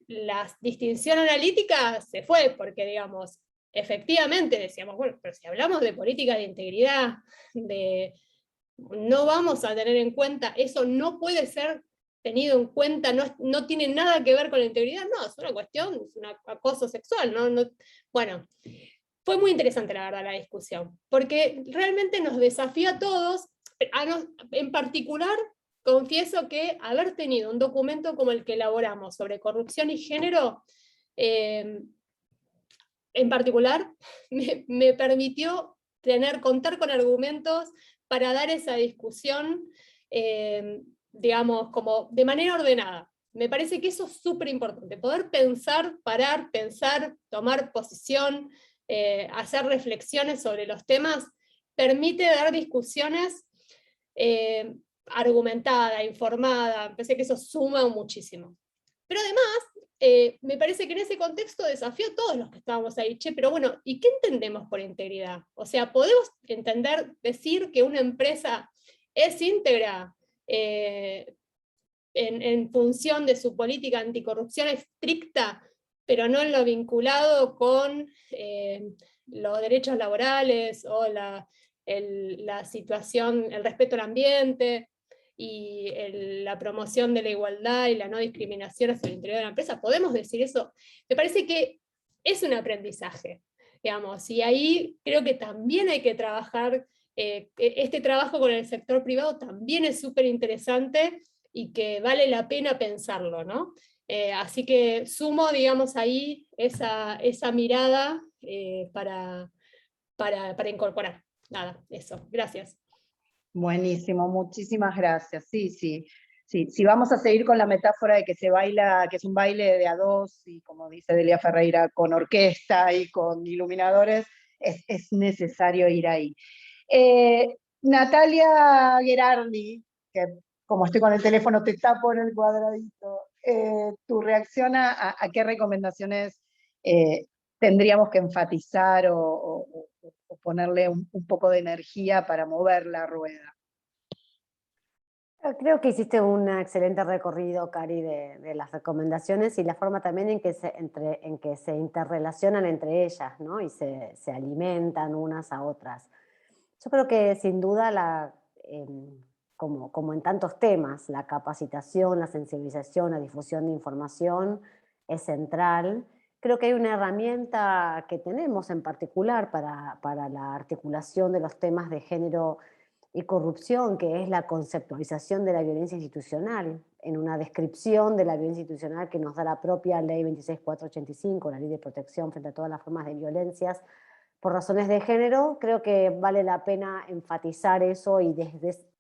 la distinción analítica se fue, porque digamos, efectivamente decíamos, bueno, pero si hablamos de política de integridad, no vamos a tener en cuenta, eso no puede ser tenido en cuenta, no tiene nada que ver con la integridad, no, es una cuestión, es un acoso sexual, bueno, fue muy interesante la verdad la discusión, porque realmente nos desafía a todos, en particular, confieso que haber tenido un documento como el que elaboramos sobre corrupción y género, en particular, me permitió contar con argumentos para dar esa discusión, digamos, como de manera ordenada. Me parece que eso es súper importante, poder pensar, parar, pensar, tomar posición, hacer reflexiones sobre los temas, permite dar discusiones argumentada, informada. Me parece que eso suma muchísimo. Pero además, me parece que en ese contexto desafío a todos los que estábamos ahí, che, pero bueno, ¿y qué entendemos por integridad? O sea, ¿podemos decir que una empresa es íntegra en función de su política anticorrupción estricta, pero no en lo vinculado con los derechos laborales o la situación, el respeto al ambiente y la promoción de la igualdad y la no discriminación hacia el interior de la empresa? ¿Podemos decir eso? Me parece que es un aprendizaje, digamos, y ahí creo que también hay que trabajar, este trabajo con el sector privado también es súper interesante y que vale la pena pensarlo, ¿no? Así que sumo, digamos, ahí esa mirada para incorporar. Nada, eso. Gracias. Buenísimo, muchísimas gracias. Sí, sí. Sí, si vamos a seguir con la metáfora de que se baila, que es un baile de a dos, y como dice Delia Ferreira, con orquesta y con iluminadores, es necesario ir ahí. Natalia Gherardi, que como estoy con el teléfono te tapo en el cuadradito, tu reacción a qué recomendaciones tendríamos que enfatizar o ponerle un poco de energía para mover la rueda. Creo que hiciste un excelente recorrido, Cari, de las recomendaciones y la forma también en que se interrelacionan entre ellas, ¿no? Y se alimentan unas a otras. Yo creo que sin duda, como en tantos temas, la capacitación, la sensibilización, la difusión de información es central. Creo que hay una herramienta que tenemos en particular para la articulación de los temas de género y corrupción, que es la conceptualización de la violencia institucional, en una descripción de la violencia institucional que nos da la propia Ley 26.485, la Ley de Protección frente a todas las formas de violencias por razones de género. Creo que vale la pena enfatizar eso y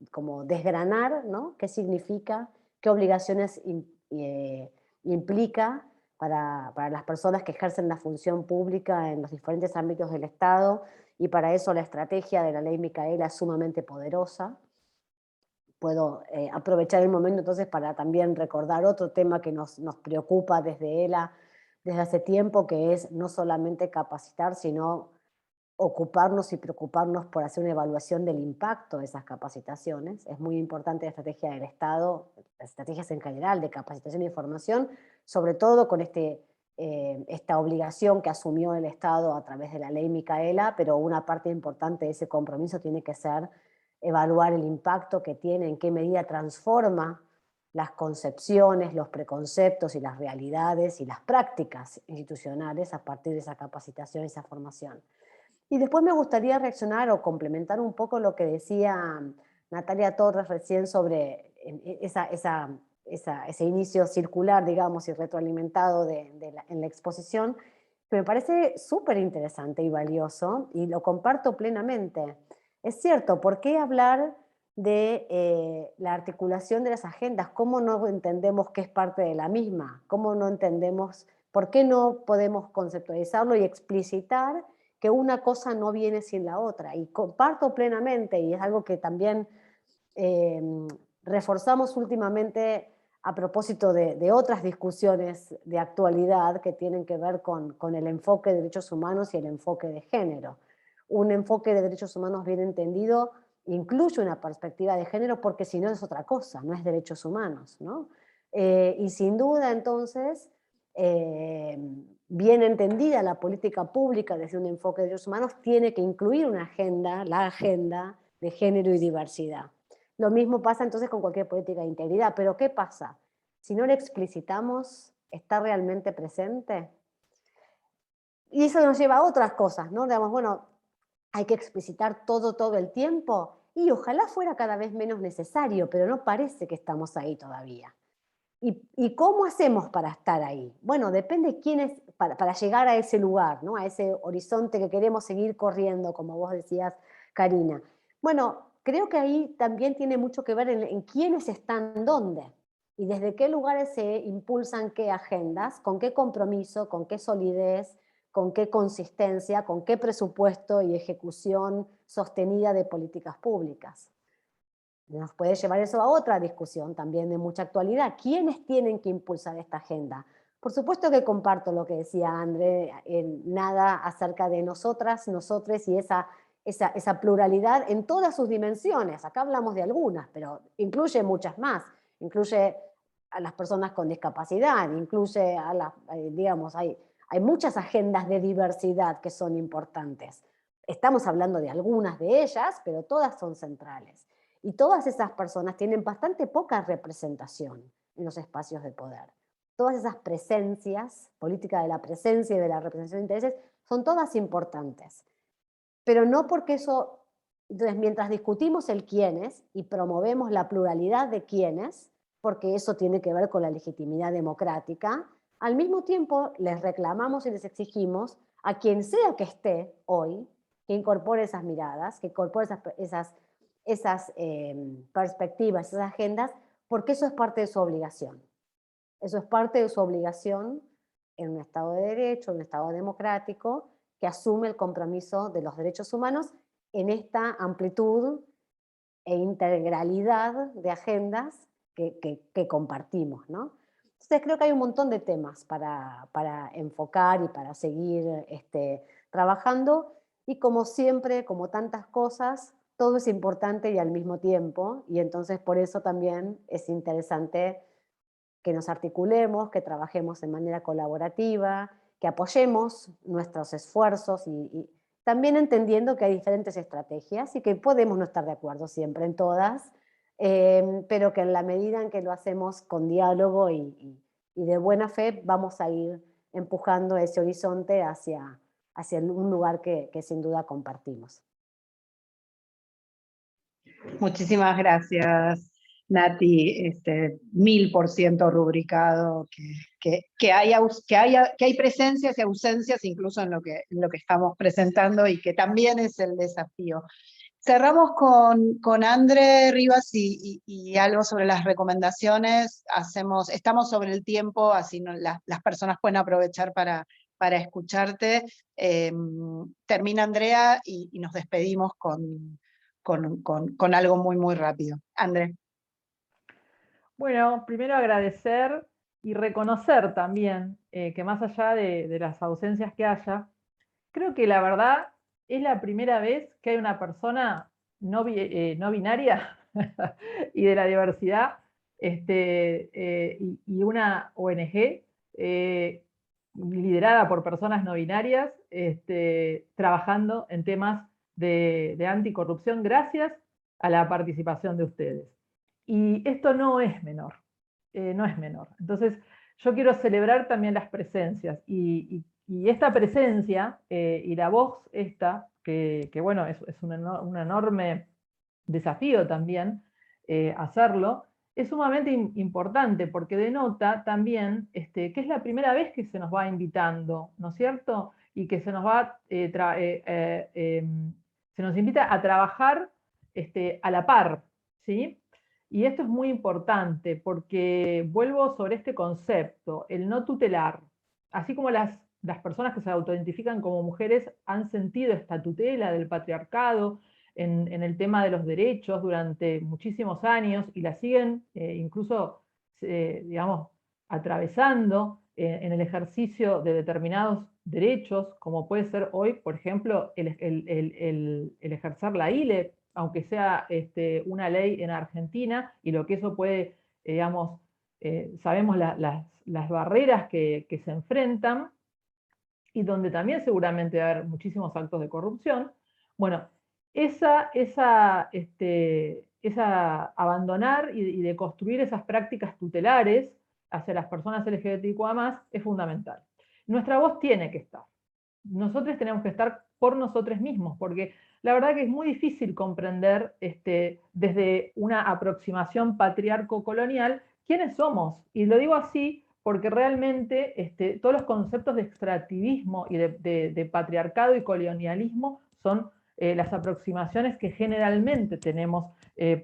como desgranar, ¿no? ¿Qué significa? ¿Qué obligaciones implica para las personas que ejercen la función pública en los diferentes ámbitos del Estado? Y para eso la estrategia de la ley Micaela es sumamente poderosa. Puedo aprovechar el momento entonces para también recordar otro tema que nos preocupa desde ELA desde hace tiempo, que es no solamente capacitar, sino ocuparnos y preocuparnos por hacer una evaluación del impacto de esas capacitaciones. Es muy importante la estrategia del Estado, las estrategias en general de capacitación e información, sobre todo con esta obligación que asumió el Estado a través de la ley Micaela, pero una parte importante de ese compromiso tiene que ser evaluar el impacto que tiene, en qué medida transforma las concepciones, los preconceptos y las realidades y las prácticas institucionales a partir de esa capacitación y esa formación. Y después me gustaría reaccionar o complementar un poco lo que decía Natalia Torres recién sobre ese inicio circular, digamos, y retroalimentado en la exposición, que me parece súper interesante y valioso, y lo comparto plenamente. Es cierto, ¿por qué hablar de la articulación de las agendas? ¿Cómo no entendemos que es parte de la misma? ¿Cómo no entendemos, por qué no podemos conceptualizarlo y explicitar que una cosa no viene sin la otra? Y comparto plenamente, y es algo que también reforzamos últimamente a propósito de otras discusiones de actualidad que tienen que ver con el enfoque de derechos humanos y el enfoque de género. Un enfoque de derechos humanos bien entendido incluye una perspectiva de género, porque si no es otra cosa, no es derechos humanos, ¿no? Y sin duda entonces, bien entendida la política pública desde un enfoque de derechos humanos, tiene que incluir una agenda, la agenda de género y diversidad. Lo mismo pasa entonces con cualquier política de integridad, pero ¿qué pasa? Si no la explicitamos, ¿está realmente presente? Y eso nos lleva a otras cosas, ¿no? Digamos, bueno, hay que explicitar todo el tiempo, y ojalá fuera cada vez menos necesario, pero no parece que estamos ahí todavía. ¿Y cómo hacemos para estar ahí? Bueno, depende quién es, para llegar a ese lugar, ¿no? A ese horizonte que queremos seguir corriendo, como vos decías, Karina. Bueno, creo que ahí también tiene mucho que ver en quiénes están dónde, y desde qué lugares se impulsan qué agendas, con qué compromiso, con qué solidez, con qué consistencia, con qué presupuesto y ejecución sostenida de políticas públicas. Nos puede llevar eso a otra discusión también de mucha actualidad. ¿Quiénes tienen que impulsar esta agenda? Por supuesto que comparto lo que decía André, nada acerca de nosotras, nosotres y esa pluralidad en todas sus dimensiones. Acá hablamos de algunas, pero incluye muchas más. Incluye a las personas con discapacidad, incluye a las, digamos, hay muchas agendas de diversidad que son importantes. Estamos hablando de algunas de ellas, pero todas son centrales. Y todas esas personas tienen bastante poca representación en los espacios de poder. Todas esas presencias, política de la presencia y de la representación de intereses, son todas importantes. Pero no porque eso, entonces mientras discutimos el quiénes y promovemos la pluralidad de quiénes, porque eso tiene que ver con la legitimidad democrática, al mismo tiempo les reclamamos y les exigimos a quien sea que esté hoy, que incorpore esas miradas, que incorpore esas perspectivas, esas agendas, porque eso es parte de su obligación. Eso es parte de su obligación en un Estado de Derecho, en un Estado democrático, que asume el compromiso de los derechos humanos en esta amplitud e integralidad de agendas que compartimos, ¿no? Entonces creo que hay un montón de temas para enfocar y para seguir trabajando, y como siempre, como tantas cosas, todo es importante y al mismo tiempo, y entonces por eso también es interesante que nos articulemos, que trabajemos de manera colaborativa, que apoyemos nuestros esfuerzos y también entendiendo que hay diferentes estrategias y que podemos no estar de acuerdo siempre en todas, pero que en la medida en que lo hacemos con diálogo y de buena fe vamos a ir empujando ese horizonte hacia un lugar que sin duda compartimos. Muchísimas gracias, Nati, 1000% rubricado, que hay presencias y ausencias incluso en lo que estamos presentando, y que también es el desafío. Cerramos con André Rivas y algo sobre las recomendaciones. Estamos sobre el tiempo, así las personas pueden aprovechar para escucharte. Termina Andrea y nos despedimos con algo muy, muy rápido. André. Bueno, primero agradecer y reconocer también que más allá de las ausencias que haya, creo que la verdad es la primera vez que hay una persona no binaria y de la diversidad y una ONG liderada por personas no binarias trabajando en temas de anticorrupción gracias a la participación de ustedes. Y esto no es menor, no es menor. Entonces, yo quiero celebrar también las presencias y esta presencia y la voz esta, que bueno, es un enorme desafío también hacerlo, es sumamente importante porque denota también que es la primera vez que se nos va invitando, ¿no es cierto? Y que se nos va, se nos invita a trabajar a la par, ¿sí? Y esto es muy importante porque vuelvo sobre este concepto, el no tutelar. Así como las personas que se autoidentifican como mujeres han sentido esta tutela del patriarcado en el tema de los derechos durante muchísimos años y la siguen incluso, digamos, atravesando en el ejercicio de determinados derechos, como puede ser hoy, por ejemplo, el ejercer la ILE, aunque sea una ley en Argentina, y lo que eso puede, digamos, sabemos las barreras que se enfrentan, y donde también seguramente va a haber muchísimos actos de corrupción. Bueno, abandonar y de construir esas prácticas tutelares hacia las personas LGBTIQA+ es fundamental. Nuestra voz tiene que estar. Nosotros tenemos que estar por nosotros mismos, porque la verdad que es muy difícil comprender desde una aproximación patriarco-colonial quiénes somos. Y lo digo así porque realmente todos los conceptos de extractivismo y de patriarcado y colonialismo son las aproximaciones que generalmente tenemos de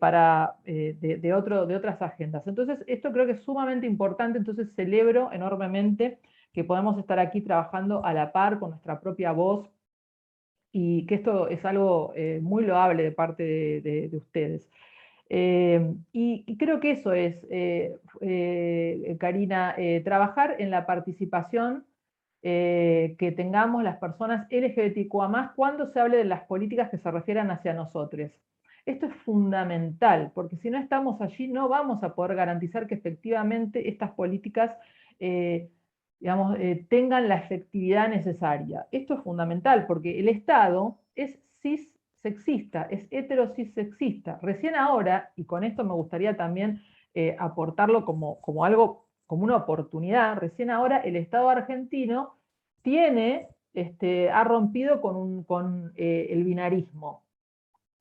otras agendas. Entonces, esto creo que es sumamente importante, entonces celebro enormemente que podamos estar aquí trabajando a la par con nuestra propia voz y que esto es algo muy loable de parte de ustedes. Y creo que eso es, Karina, trabajar en la participación que tengamos las personas LGBTQA+, cuando se hable de las políticas que se refieran hacia nosotros. Esto es fundamental, porque si no estamos allí no vamos a poder garantizar que efectivamente estas políticas tengan la efectividad necesaria. Esto es fundamental, porque el Estado es cissexista, es heterocisexista. Recién ahora, y con esto me gustaría también aportarlo como algo, como una oportunidad, recién ahora el Estado argentino ha rompido con el binarismo.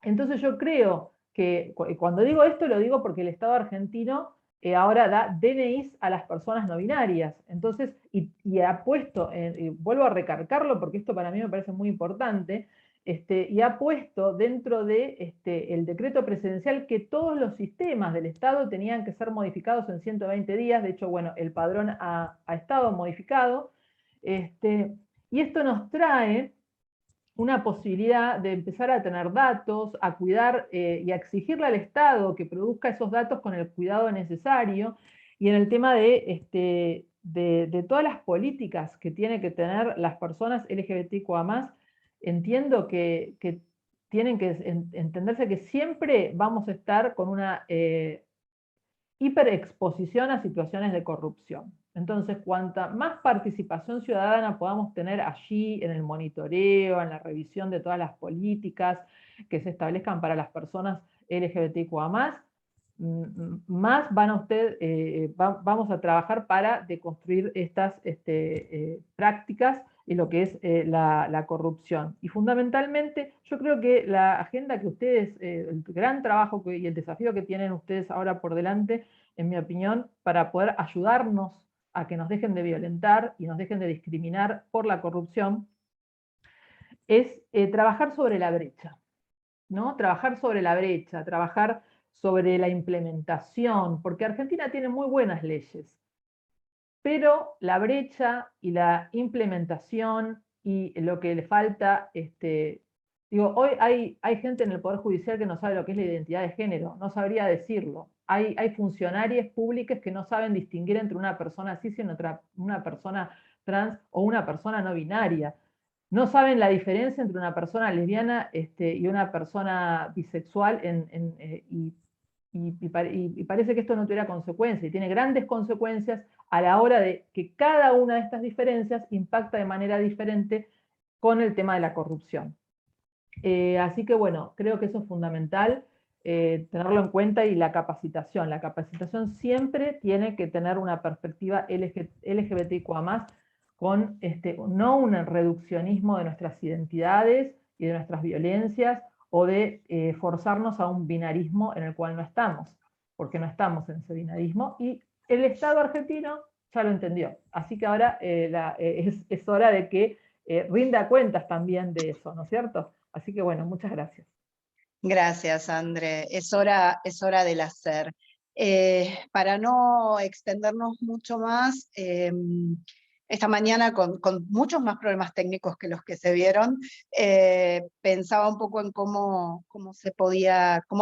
Entonces yo creo que cuando digo esto lo digo porque el Estado argentino ahora da DNIs a las personas no binarias. Entonces, y ha puesto, vuelvo a recargarlo porque esto para mí me parece muy importante, y ha puesto dentro de el decreto presidencial que todos los sistemas del Estado tenían que ser modificados en 120 días. De hecho, bueno, el padrón ha estado modificado. Y esto nos trae una posibilidad de empezar a tener datos, a cuidar y a exigirle al Estado que produzca esos datos con el cuidado necesario. Y en el tema de todas las políticas que tienen que tener las personas LGBTQA+, entiendo que tienen que entenderse que siempre vamos a estar con una hiperexposición a situaciones de corrupción. Entonces, cuanta más participación ciudadana podamos tener allí en el monitoreo, en la revisión de todas las políticas que se establezcan para las personas LGBTQA+, más vamos a trabajar para deconstruir estas prácticas y lo que es la corrupción. Y fundamentalmente, yo creo que la agenda que ustedes, el gran trabajo y el desafío que tienen ustedes ahora por delante, en mi opinión, para poder ayudarnos a que nos dejen de violentar y nos dejen de discriminar por la corrupción, es trabajar sobre la brecha, ¿no? Trabajar sobre la brecha, trabajar sobre la implementación, porque Argentina tiene muy buenas leyes, pero la brecha y la implementación y lo que le falta, hoy hay gente en el Poder Judicial que no sabe lo que es la identidad de género, no sabría decirlo. Hay funcionarios públicos que no saben distinguir entre una persona cis y una persona trans o una persona no binaria. No saben la diferencia entre una persona lesbiana y una persona bisexual y parece que esto no tuviera consecuencias, y tiene grandes consecuencias a la hora de que cada una de estas diferencias impacta de manera diferente con el tema de la corrupción. Así que bueno, creo que eso es fundamental, tenerlo en cuenta, y la capacitación. La capacitación siempre tiene que tener una perspectiva LGBTQA+, con no un reduccionismo de nuestras identidades y de nuestras violencias, o de forzarnos a un binarismo en el cual no estamos, porque no estamos en ese binarismo, y el Estado argentino ya lo entendió. Así que ahora es hora de que rinda cuentas también de eso, ¿no es cierto? Así que bueno, muchas gracias. Gracias, André. Es hora del hacer. Para no extendernos mucho más, esta mañana con muchos más problemas técnicos que los que se vieron, pensaba un poco en cómo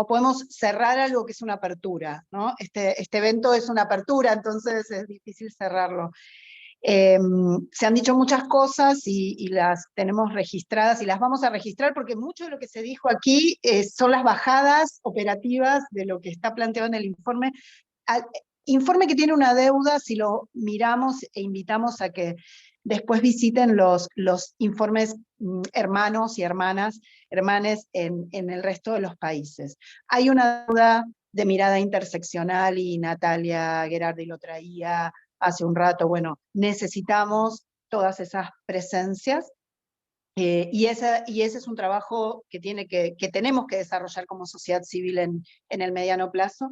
podemos cerrar algo que es una apertura, ¿no? Este evento es una apertura, entonces es difícil cerrarlo. Se han dicho muchas cosas y las tenemos registradas y las vamos a registrar, porque mucho de lo que se dijo aquí son las bajadas operativas de lo que está planteado en el informe. Informe que tiene una deuda si lo miramos, e invitamos a que después visiten los informes hermanos y hermanes en el resto de los países. Hay una deuda de mirada interseccional, y Natalia Gherardi lo traía hace un rato. Bueno, necesitamos todas esas presencias, y ese es un trabajo que tenemos que desarrollar como sociedad civil en el mediano plazo.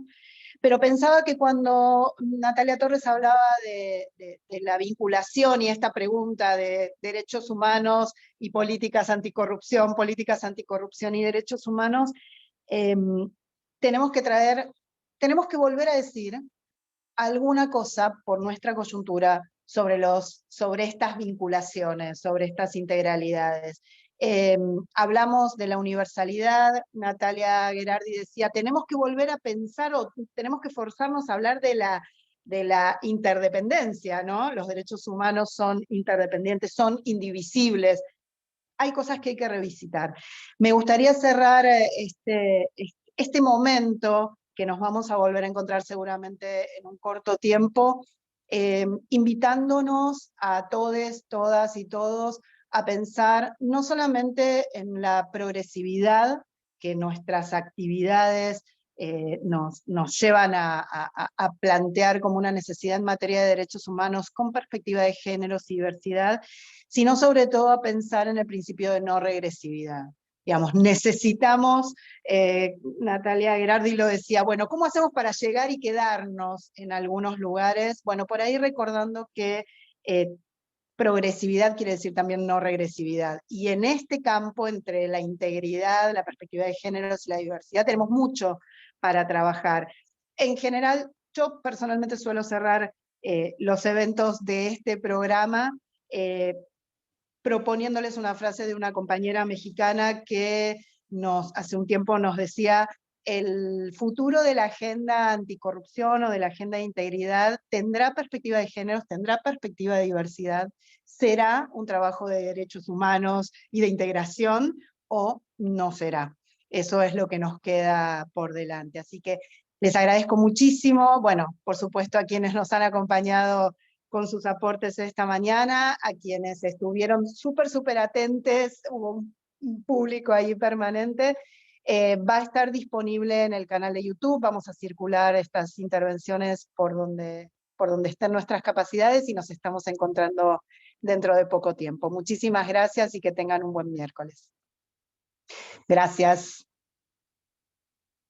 Pero pensaba que cuando Natalia Torres hablaba de la vinculación y esta pregunta de derechos humanos y políticas anticorrupción y derechos humanos, tenemos que volver a decir alguna cosa por nuestra coyuntura sobre estas vinculaciones, sobre estas integralidades. Hablamos de la universalidad, Natalia Gherardi decía, tenemos que volver a pensar o tenemos que forzarnos a hablar de la interdependencia, ¿no? Los derechos humanos son interdependientes, son indivisibles. Hay cosas que hay que revisitar. Me gustaría cerrar este momento, que nos vamos a volver a encontrar seguramente en un corto tiempo, invitándonos a todes, todas y todos a pensar no solamente en la progresividad que nuestras actividades nos llevan a plantear como una necesidad en materia de derechos humanos con perspectiva de géneros y diversidad, sino sobre todo a pensar en el principio de no regresividad. Digamos, necesitamos, Natalia Gherardi lo decía, bueno, ¿cómo hacemos para llegar y quedarnos en algunos lugares? Bueno, por ahí recordando que progresividad quiere decir también no regresividad. Y en este campo, entre la integridad, la perspectiva de géneros y la diversidad, tenemos mucho para trabajar. En general, yo personalmente suelo cerrar los eventos de este programa proponiéndoles una frase de una compañera mexicana que hace un tiempo nos decía: el futuro de la agenda anticorrupción o de la agenda de integridad tendrá perspectiva de géneros, tendrá perspectiva de diversidad, será un trabajo de derechos humanos y de integración, o no será. Eso es lo que nos queda por delante. Así que les agradezco muchísimo, bueno, por supuesto a quienes nos han acompañado con sus aportes esta mañana, a quienes estuvieron súper atentos, hubo un público ahí permanente. Va a estar disponible en el canal de YouTube, vamos a circular estas intervenciones por donde estén nuestras capacidades y nos estamos encontrando dentro de poco tiempo. Muchísimas gracias y que tengan un buen miércoles. Gracias.